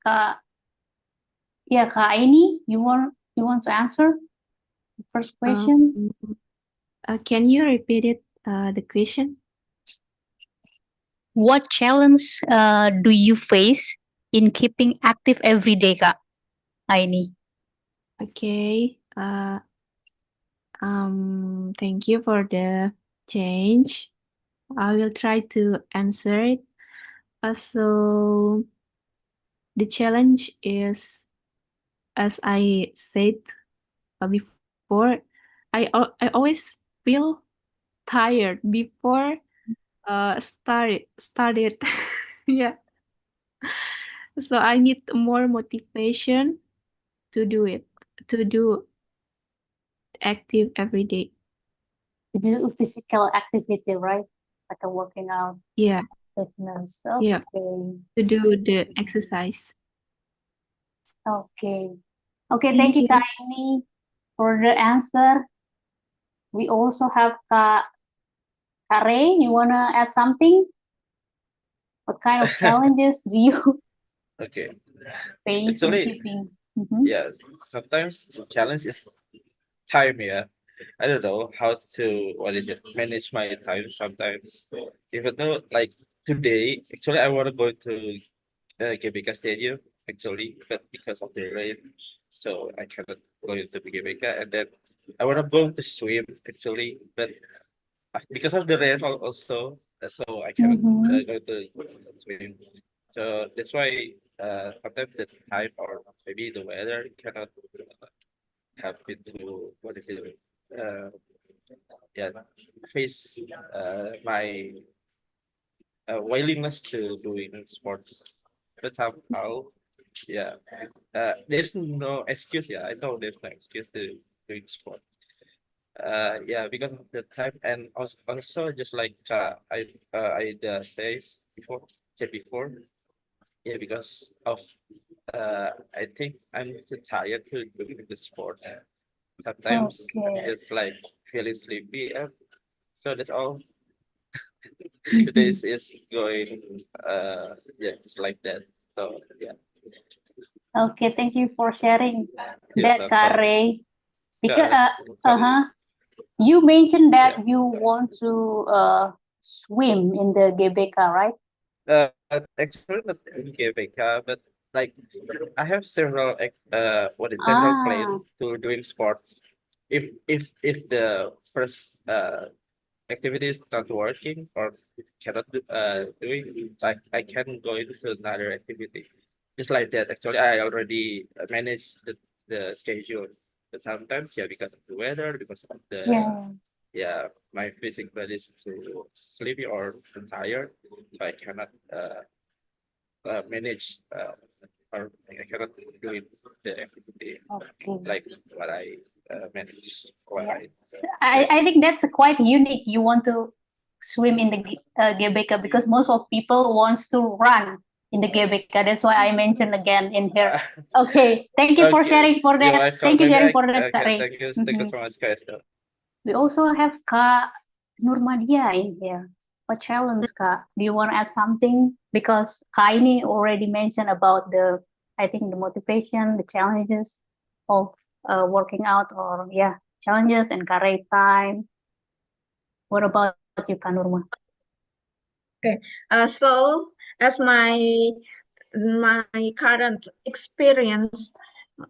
G: Kak, yeah, Kak Aini, you want to answer the first question?
I: Can you repeat it, the question?
G: What challenge do you face in keeping active every day, Kak Aini?
I: Okay. Thank you for the change. I will try to answer it. So the challenge is, as I said before, I always feel tired before started. Yeah. So I need more motivation to do it, to do active every day.
G: To do physical activity, right? Like a working out,
I: Yeah,
G: fitness.
I: yeah,
G: Okay.
I: to do the exercise.
G: Okay. Okay, thank you,
I: you.
G: Kak Aini, for the answer. We also have Kak Ray. You wanna add something? What kind of challenges do you
H: Okay.
G: face in
H: Actually,
G: keeping? Mhm.
H: yeah, sometimes the challenge is time, yeah. I don't know how to what is it manage my time sometimes. Even though like today, actually I wanna go to GBK Stadium actually, but because of the rain, so I cannot go into the GBK. And then I wanna go to swim actually, but because of the rain also, so I cannot
G: Mhm.
H: go to swim. So that's why sometimes the time or maybe the weather cannot help me to what is it yeah face my willingness to doing sports, but somehow yeah there's no excuse. Yeah, I know there's no excuse to doing sport. Yeah, because of the time, and also just like I said before, yeah, because of I think I'm too tired to do the sport. Sometimes
G: Okay.
H: it's like feeling sleepy. So that's all.
G: Mhm.
H: This is going. Yeah, it's like that. So yeah,
G: Okay, thank you for sharing
H: you're
G: that, Kak
H: welcome.
G: Ray. Because
H: Sorry.
G: you mentioned
H: Yeah.
G: that you want to swim in the GBK, right?
H: Actually not in GBK, but like I have several several
G: Ah,
H: plans to doing sports. If the first activity is not working or cannot doing, like I can go into another activity. Just like that. Actually, I already managed the schedule. But sometimes, yeah, because of the weather, because of the
G: yeah.
H: yeah, my physical body is too sleepy or too tired, so I cannot manage or I cannot do it the activity
G: Okay.
H: like what I manage. What
G: Yeah.
H: yeah.
G: I think that's quite unique. You want to swim in the GBK because most of people wants to run in the GBK. That's why I mentioned again in here. Okay, thank you for
H: Okay,
G: sharing for
H: you're
G: that.
H: welcome.
G: Thank you
H: Maybe
G: sharing
H: I
G: for that, Kak
H: okay.
G: Ray.
H: Thank you
G: Mhm.
H: so much, guys.
G: We also have Kak Nurmadia in here. What challenge, Kak? Do you want to add something? Because Kak ini already mentioned about I think the motivation, the challenges of working out, or yeah, challenges and career time. What about you, Kak Nurma?
B: Okay. So as my current experience,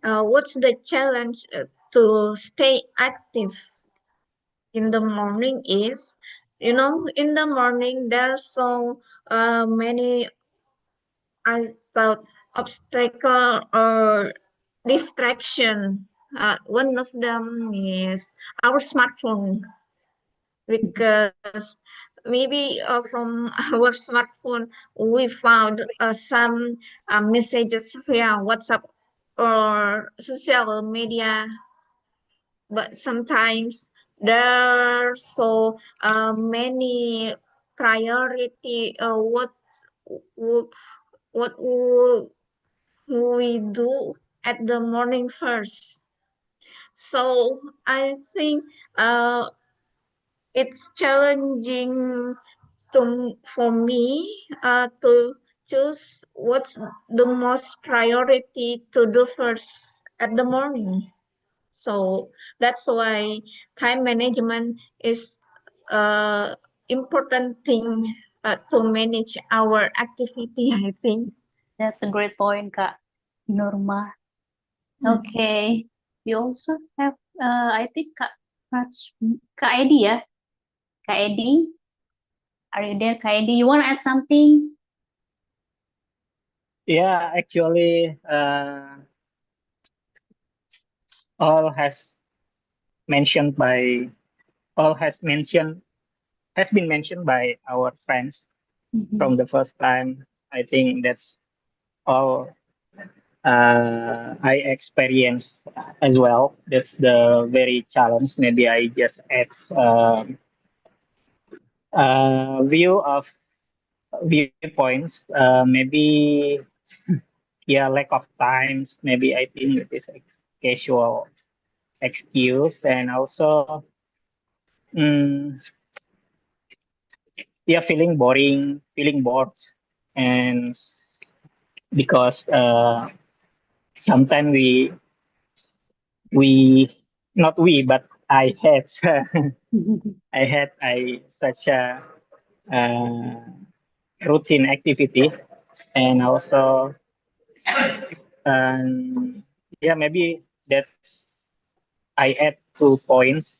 B: what's the challenge to stay active in the morning is, in the morning there are so many I thought obstacle or distraction. One of them is our smartphone because maybe from our smartphone we found some messages via WhatsApp or social media, but sometimes there are so many priority. Wo- what would we do at the morning first? So I think it's challenging for me to choose what's the most priority to do first at the morning. So that's why time management is important thing to manage our activity, I think.
G: That's a great point, Kak Nurma. Okay. We also have, I think, Kak Edi, ya? Kak Edi, are you there, Kak Edi? You want to add something?
J: Yeah, actually, all has mentioned by all has been mentioned by our friends
G: Mhm.
J: from the first time. I think that's all I experienced as well. That's the very challenge. Maybe I just add view of viewpoints. Maybe yeah, lack of times. Maybe I think it is a casual excuse, and also mm, yeah, feeling boring, feeling bored, and because sometimes we not we but I had I such a uh, routine activity, and also yeah, maybe that's I add 2 points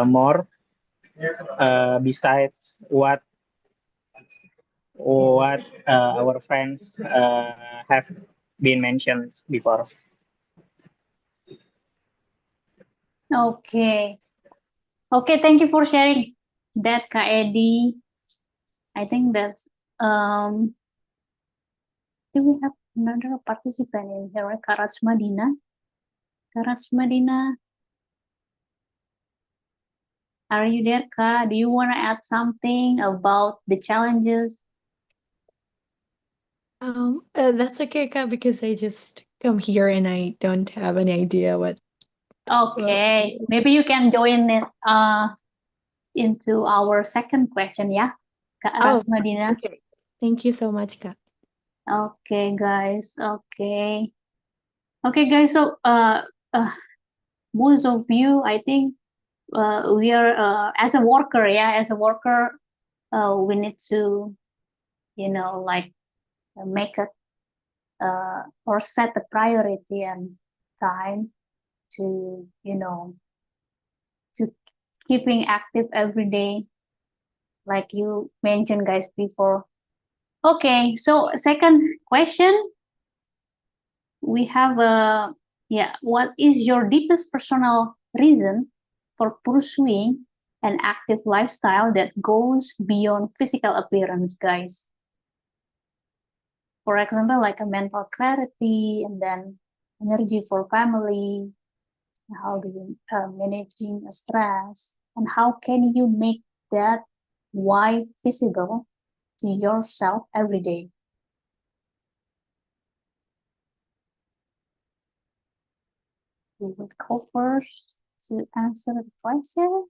J: more besides what our friends have been mentioned before.
G: Okay. Okay, thank you for sharing that, Kak Edi. I think that's do we have another participant in here, right? Kak Rasmadina. Kak Rasmadina, are you there, Kak? Do you want to add something about the challenges?
K: That's okay, Kak, because I just come here and I don't have any idea what.
G: Okay, maybe you can join it into our second question, yeah, Kak
K: Oh,
G: Rasmadina.
K: okay. Thank you so much, Kak.
G: Okay, guys. Okay. Okay, guys. So, most of you, I think, we are as a worker, yeah, as a worker, we need to, like make a or set the priority and time to, to keeping active every day, like you mentioned, guys, before. Okay, so second question, we have a, yeah, what is your deepest personal reason for pursuing an active lifestyle that goes beyond physical appearance, guys? For example, like a mental clarity, and then energy for family, how do you managing stress, and how can you make that why visible to yourself every day? We would go first to answer the question.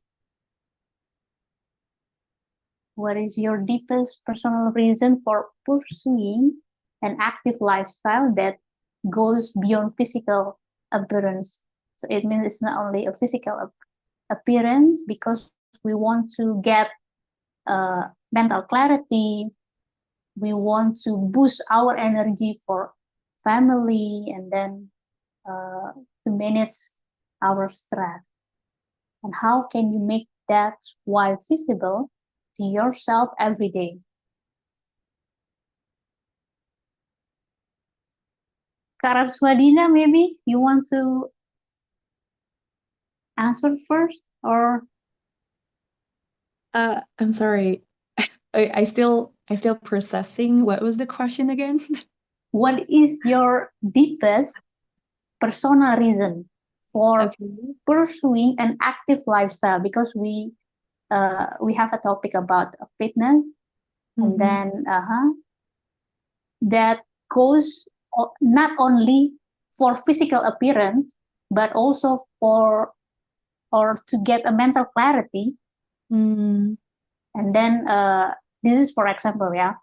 G: What is your deepest personal reason for pursuing an active lifestyle that goes beyond physical appearance? So it means it's not only a physical appearance, because we want to get mental clarity, we want to boost our energy for family, and then to manage our stress. And how can you make that while visible to yourself every day? Karaswadina, maybe you want to answer first, or
K: I'm sorry. I still processing. What was the question again?
G: what is your deepest personal reason for
K: Okay.
G: pursuing an active lifestyle? Because we have a topic about fitness, and
K: Mhm.
G: then that goes not only for physical appearance, but also for or to get a mental clarity.
K: Mm,
G: And then this is for example, yeah,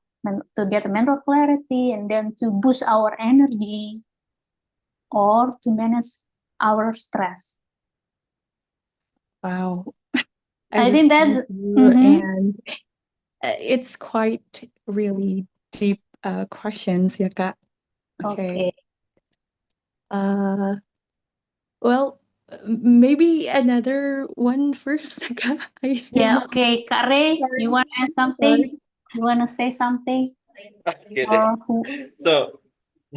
G: to get a mental clarity, and then to boost our energy, or to manage our stress.
K: wow.
G: I
K: listen
G: think that's
K: to you, and it's quite really deep questions, ya, Kak. Okay.
G: okay.
K: Uh, well, maybe another one first, Kak. I still
G: Yeah, okay. Kak Ray, you want to add something?
K: sorry.
G: You want to say something?
H: Okay.
G: Or who?
H: So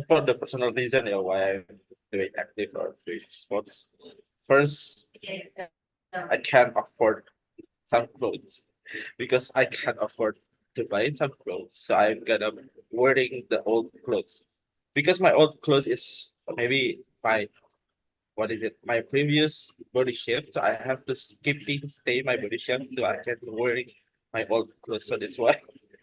H: for the personal reason, why I'm doing active or doing sports, first I can't afford some clothes because I can't afford to buy some clothes. So I'm gonna wearing the old clothes because my old clothes is maybe my what is it? My previous body shape. So I have to skipping stay my body shape so I can wearing my old clothes. So that's why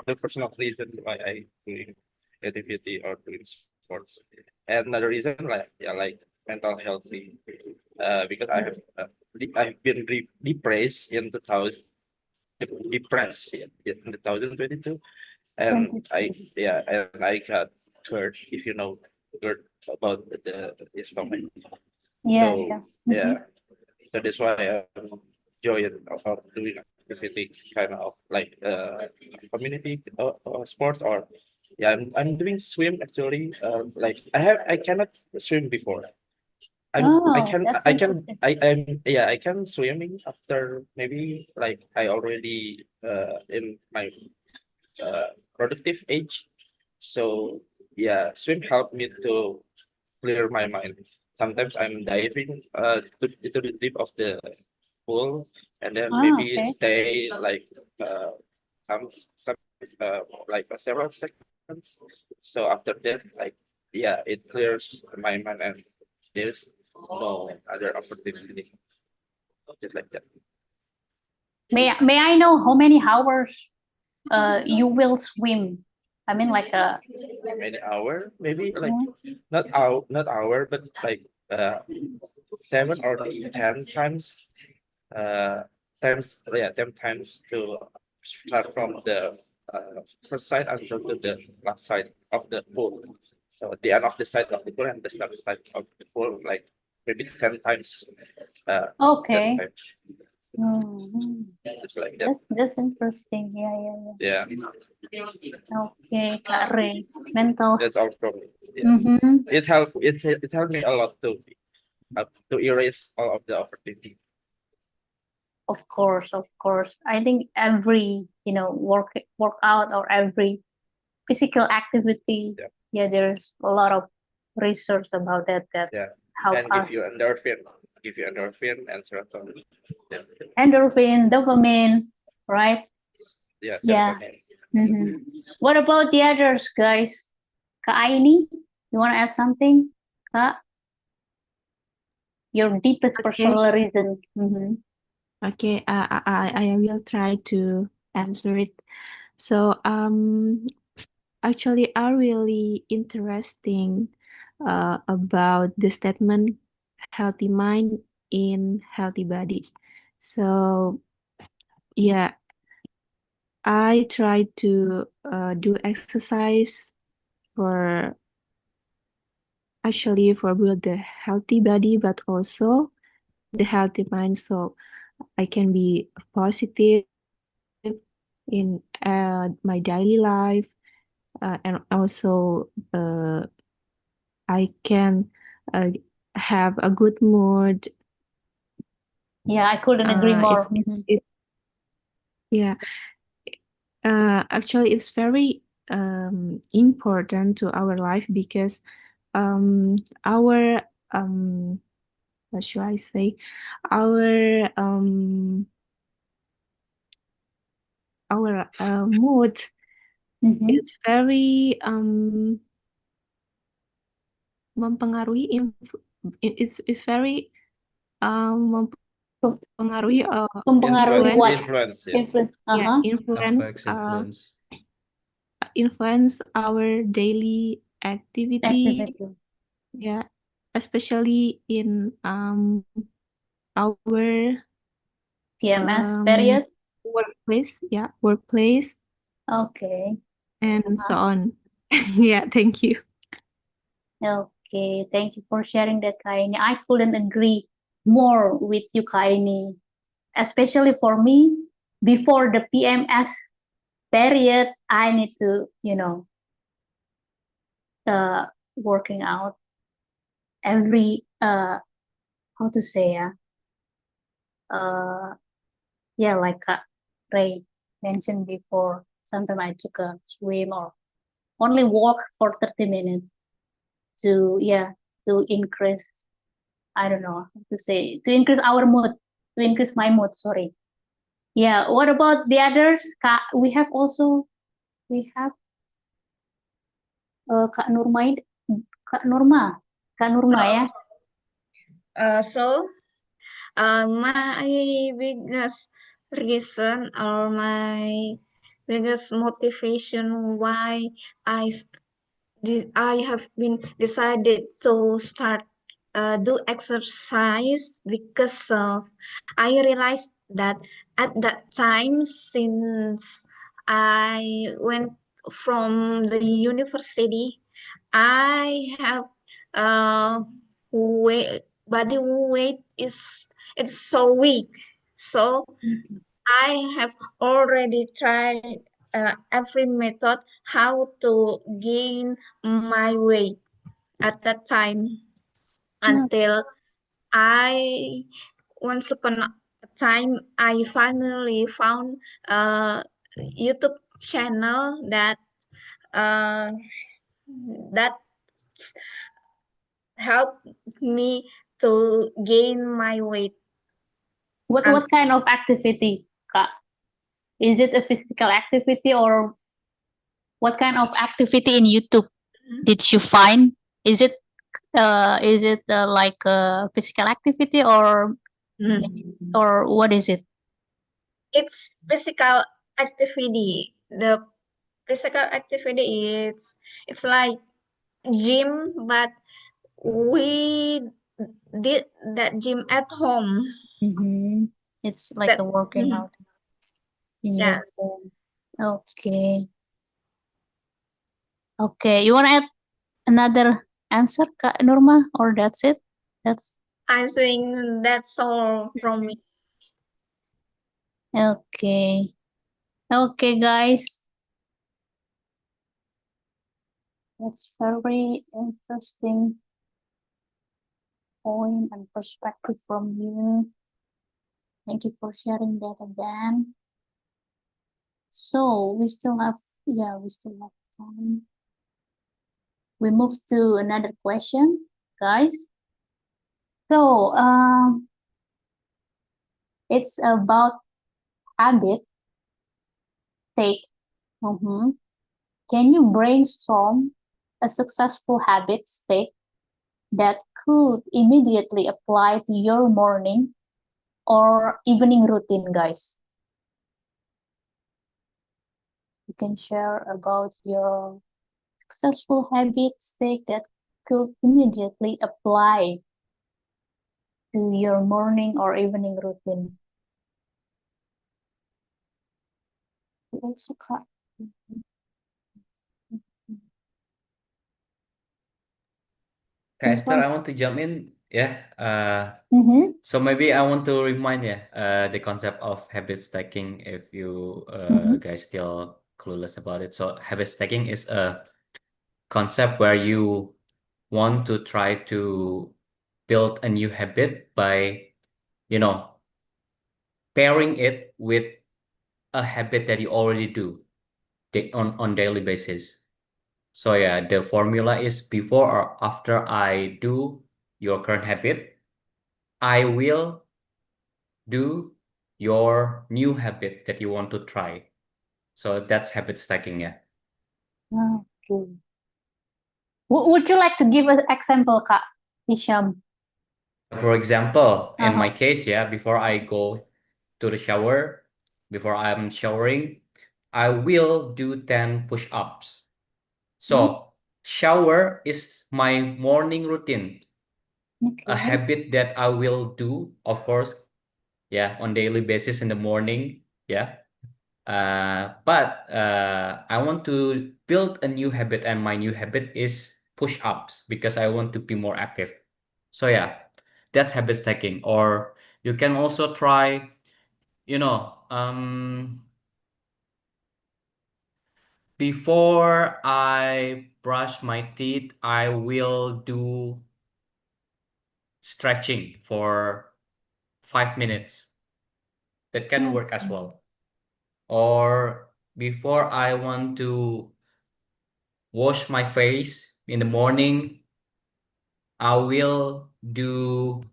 H: the personal reason why I doing activity or doing sports. And another reason like mental healthy because I have I've been depressed in 2000, depressed in 2022, and I got GERD, if you know GERD about the stomach. So yeah, so that's why I'm enjoying of doing activities, kind of like community sports, or yeah, I'm doing swim actually. Like I cannot swim before.
G: That's interesting.
H: I can swimming after maybe like I already in my productive age. So yeah, swim helped me to clear my mind. Sometimes I'm diving to the deep of the pool, and then maybe
G: Okay.
H: stay like some like several seconds. So after that, like yeah, it clears my mind, and there's no other opportunity just like that.
G: May I know how many hours you will swim? I mean, like
H: Many hour, maybe like not hour, but like 7 or 10 times, uh, 10 times to start from the first side until to the last side of the pool. So at the end of the side of the pool and the start side of the pool, like maybe 10 times.
G: Okay.
H: 10 times. Just like that.
G: That's interesting. Yeah.
H: Yeah.
G: Okay, Kak Ray. Mental.
H: That's all from me. Yeah.
G: Mm-hmm.
H: It helped me a lot to erase all of the opportunity.
G: Of course. I think every workout or every physical activity, there's a lot of research about that
H: Yeah.
G: help
H: And give
G: us.
H: you endorphin and serotonin. Yeah.
G: Endorphin, dopamine, right?
H: Yeah.
G: Yeah.
H: Serotonin.
G: What about the others, guys? Kak Aini, you want to add something? Kak, your deepest personal reason.
I: Okay, I will try to answer it. So, actually, are really interesting about the statement healthy mind in healthy body. So, yeah, I try to do exercise for build the healthy body, but also the healthy mind. So I can be positive in my daily life, and also I can have a good mood.
G: Yeah, I couldn't agree more.
I: Yeah, actually, it's very important to our life because our what should I say? Our mood is very mempengaruhi it's very mempengaruhi
G: Mempengaruhi what?
H: Influence.
I: Influence our daily activity. Yeah, especially in our
G: PMS period.
I: Workplace.
G: Okay.
I: And so on. Yeah, thank you.
G: Okay, thank you for sharing that, Kaini. I couldn't agree more with you, Kaini. Especially for me, before the PMS period, I need to, working out every how to say like Ray mentioned before. Sometimes I took a swim or only walk for 30 minutes to increase, I don't know how to say, to increase our mood, to increase my mood, sorry. Yeah, what about the others? We have Kak Nurma, Kak Nurma ya.
B: So my biggest reason or my biggest motivation why I have been decided to start do exercise because I realized that at that time, since I went from the university, I have weight body weight is it's so weak. So I have already tried every method how to gain my weight at that time until I once upon a time I finally found a YouTube channel uh, that helped me to gain my weight.
G: What kind of activity, Kak? Is it a physical activity or what kind of activity in YouTube did you find? Is it like a physical activity or what is it?
B: It's physical activity. The physical activity is it's like gym, but we did that gym at home.
G: It's like
B: That
G: a working
B: mhm,
G: out in your
B: yes.
G: home. Okay. Okay. You want to add another answer, Kak Norma, or that's it? That's
B: I think that's all from me.
G: okay. Okay, guys. That's very interesting point and perspective from you. Thank you for sharing that again. So we still have time. We move to another question, guys. So it's about habit take. Can you brainstorm a successful habit stake that could immediately apply to your morning or evening routine, guys? You can share about your successful habit stake that could immediately apply to your morning or evening routine. You also can.
D: Esther, I want to jump in. Yeah. So maybe I want to remind the concept of habit stacking if you guys still clueless about it. So habit stacking is a concept where you want to try to build a new habit by, pairing it with a habit that you already do on daily basis. So yeah, the formula is before or after I do your current habit, I will do your new habit that you want to try. So that's habit stacking, yeah.
G: Okay. Would you like to give us example, Kak Hisham?
D: For example, in my case, yeah, before I go to the shower, before I'm showering, I will do 10 push-ups. So shower is my morning routine, a habit that I will do, of course, yeah, on daily basis in the morning, yeah. But I want to build a new habit, and my new habit is push-ups because I want to be more active. So yeah, that's habit stacking. Or you can also try, before I brush my teeth, I will do stretching for 5 minutes. That can work as well. Or before I want to wash my face in the morning, I will do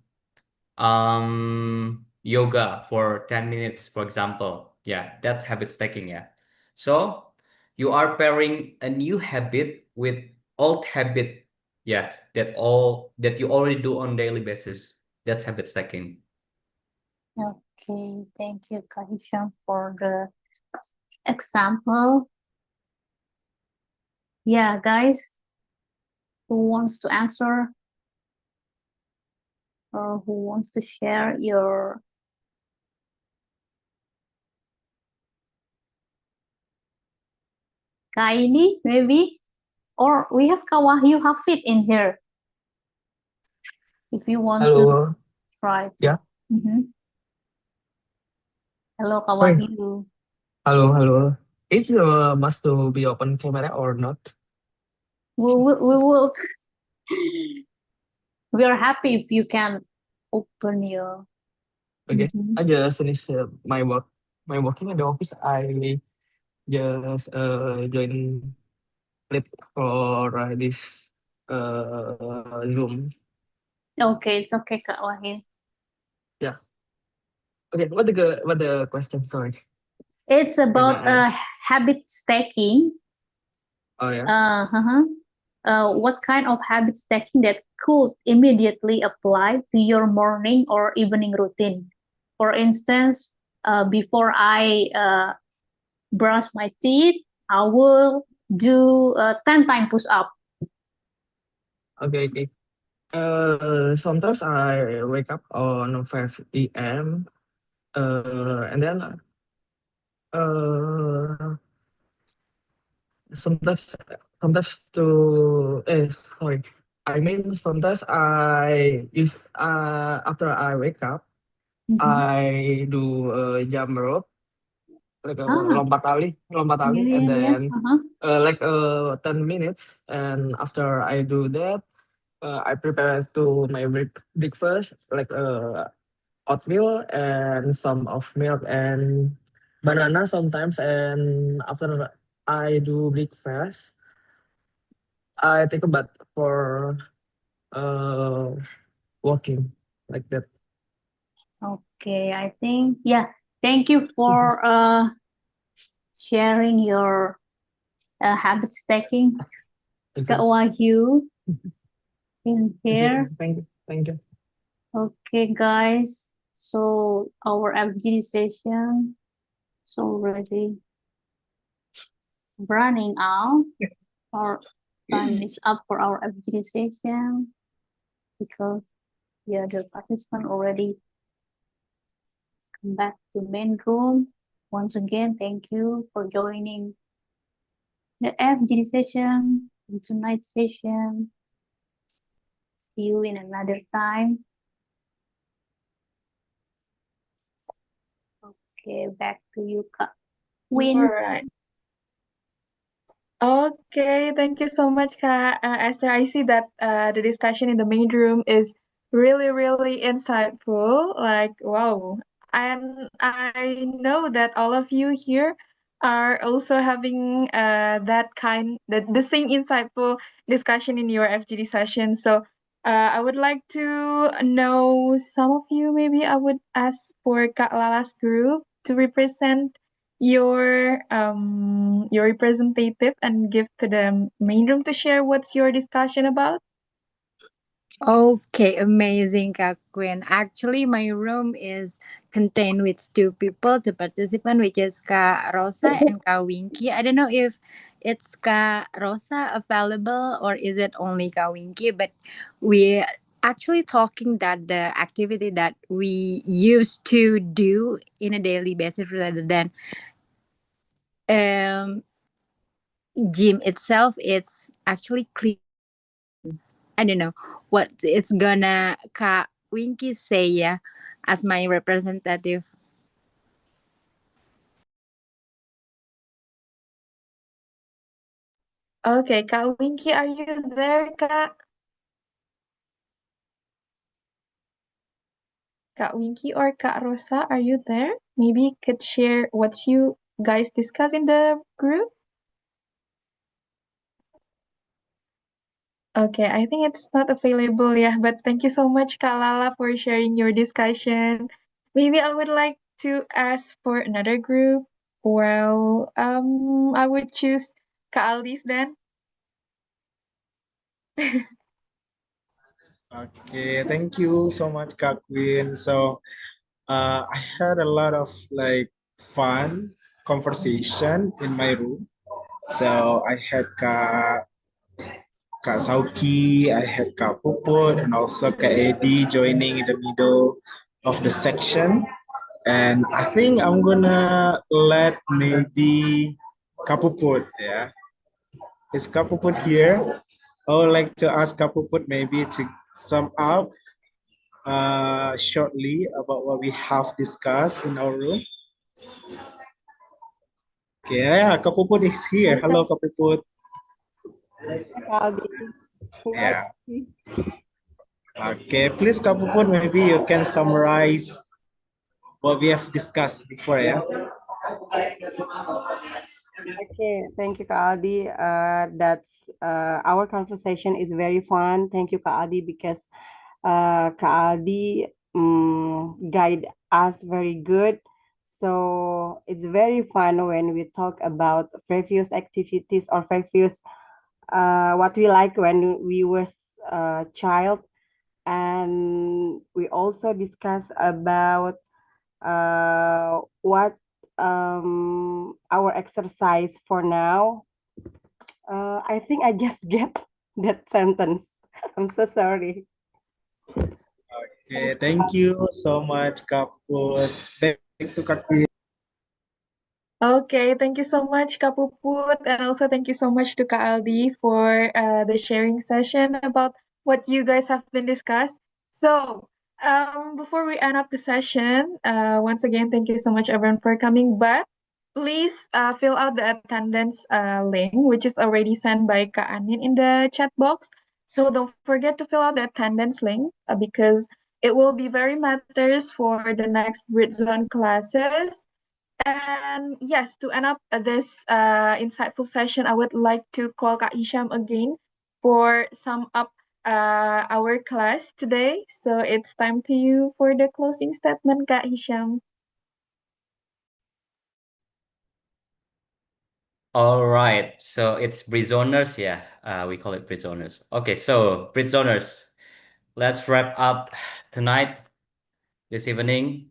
D: yoga for 10 minutes, for example. Yeah, that's habit stacking, yeah. So you are pairing a new habit with old habit, yeah, that you already do on daily basis. That's habit stacking.
G: Okay, thank you, Kak Hisham, for the example. Yeah, guys, who wants to answer? who wants to share your Kaini maybe? Or we have Kak Wahyu Hafid in here. If you want to
L: Halo,
G: try to.
L: ya.
G: Mhm. Hello, Kak
L: Wait,
G: Wahyu.
L: halo. It must to be open camera or not?
G: We will we are happy if you can open your.
L: Okay,
G: Mhm.
L: I just finished my working at the office. I just join clip for this Zoom.
G: Okay, it's okay, Kak Wahyu.
L: Yeah. Okay, what the question? Sorry.
G: It's
L: Can
G: about
L: I?
G: habit stacking.
L: Oh yeah.
G: What kind of habit stacking that could immediately apply to your morning or evening routine? For instance, before I brush my teeth, I will do 10 time push up.
L: Okay. Sometimes I wake up on 5 a.m. And then sometimes sorry. I mean sometimes I use after I wake up,
G: Mhm.
L: I do jump rope like
G: Ah,
L: lompat
G: yeah,
L: tali, and
G: yeah, yeah.
L: then like 10 minutes. And after I do that, I prepare to my breakfast like oatmeal and some of milk and banana sometimes. And after I do breakfast, I take a bath for uh walking like that.
G: Okay, I think, yeah. Thank you for sharing your habit stacking,
L: Thank
G: Kak
L: you.
G: Wahyu, in
L: Thank you.
G: here.
L: Thank you. Thank you.
G: Okay, guys. So our FGD session is already running out. Our time is up for our FGD session because the other participant already come back to main room. Once again, thank you for joining the FGD session and tonight's session. See you in another time. Okay, back to you, Kak
A: All
G: Win.
A: right. Okay, thank you so much, Esther. I see that the discussion in the main room is really, really insightful. Like, wow. And I know that all of you here are also having the same insightful discussion in your FGD session. So I would like to know some of you. Maybe I would ask for Kak Lala's group to represent your representative and give to the main room to share what's your discussion about.
M: Okay, amazing, Kak Queen. Actually, my room is contained with two people, two participants, which is Kak Rosa and Kak Winky. I don't know if it's Kak Rosa available or is it only Kak Winky, but we actually talking that the activity that we used to do in a daily basis rather than um gym itself, it's actually clean. I don't know what it's gonna Kak Winky say, yeah, as my representative.
A: Okay, Kak Winky, are you there, Kak? Kak Winky or Kak Rosa, are you there? Maybe you could share what you guys discuss in the group. Okay, I think it's not available, yeah, but thank you so much, Kak Lala, for sharing your discussion. Maybe I would like to ask for another group. Well, I would choose Kak Aldis then.
N: Okay, thank you so much, Kak Queen. So, I had a lot of like fun conversation in my room. So I had Kak Sauki, I have Kak Puput, and also Kak Eddie joining in the middle of the section. And I think I'm gonna let maybe Kak Puput, yeah. Is Kak Puput here? I would like to ask Kak Puput maybe to sum up shortly about what we have discussed in our room. Okay, yeah, Kak Puput is here. Hello, Kak Puput. Yeah. Okay, please, Kak Puput, maybe you can summarize what we have discussed before, yeah?
O: Okay, thank you, Kak Aldi. That's our conversation is very fun. Thank you, Kak Aldi, because Kak Aldi guide us very good. So it's very fun when we talk about previous activities or previous what we like when we was a child, and we also discuss about what our exercise for now. I think I just get that sentence. I'm so sorry.
N: Okay, thank you so much, Kak Puput. Back to Kak Queen.
A: Okay, thank you so much, Kak Puput, and also thank you so much to Kak Aldi for the sharing session about what you guys have been discussed. So, before we end up the session, once again, thank you so much, everyone, for coming. But please fill out the attendance link, which is already sent by Kak Anin in the chat box. So don't forget to fill out the attendance link because it will be very matters for the next Britzone classes. And yes, to end up this insightful session, I would like to call Kak Hisham again for sum up our class today. So it's time to you for the closing statement, Kak Hisham.
D: All right, so it's Britzoners, yeah, we call it Britzoners. Okay, so Britzoners, let's wrap up tonight, this evening.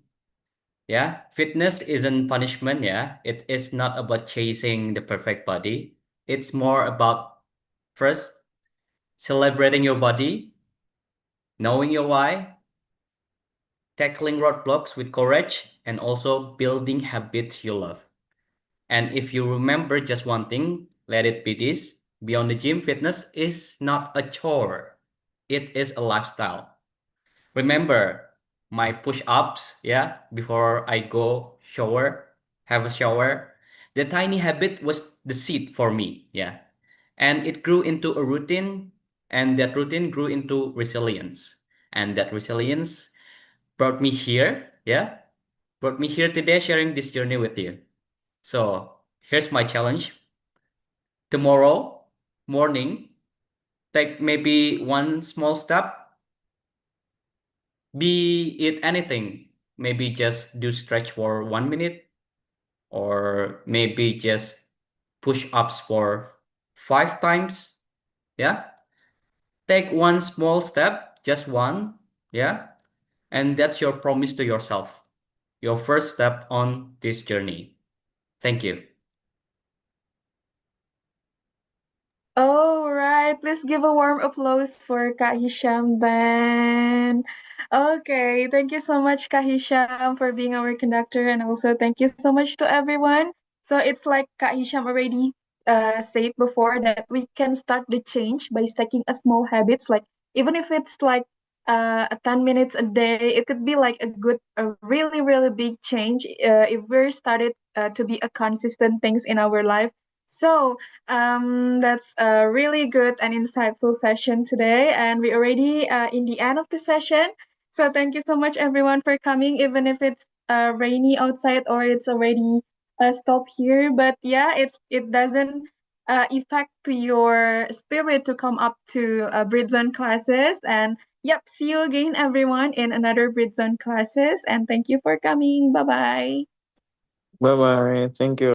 D: Yeah, fitness isn't punishment, yeah. It is not about chasing the perfect body. It's more about first celebrating your body, knowing your why, tackling roadblocks with courage, and also building habits you love. And if you remember just one thing, let it be this. Beyond the gym, fitness is not a chore. It is a lifestyle. Remember my push-ups, yeah, before I go have a shower. The tiny habit was the seed for me, yeah. And it grew into a routine, and that routine grew into resilience. And that resilience brought me here, yeah, brought me here today sharing this journey with you. So here's my challenge. Tomorrow morning, take maybe one small step, be it anything. Maybe just do stretch for 1 minute, or maybe just push ups for 5 times. Yeah. Take one small step, just one. Yeah. And that's your promise to yourself, your first step on this journey. Thank you.
A: All right, please give a warm applause for Kak Hisham then. Okay, thank you so much, Kak Hisham, for being our conductor, and also thank you so much to everyone. So it's like Kak Hisham already said before that we can start the change by sticking a small habits, like even if it's like 10 minutes a day, it could be like a really, really big change if we're started to be a consistent things in our life. So that's a really good and insightful session today, and we already in the end of the session. So thank you so much, everyone, for coming, even if it's rainy outside or it's already stop here. But yeah, it doesn't affect to your spirit to come up to Britzone classes. And yep, see you again, everyone, in another Britzone classes. And thank you for coming. Bye bye.
P: Bye bye. Thank you.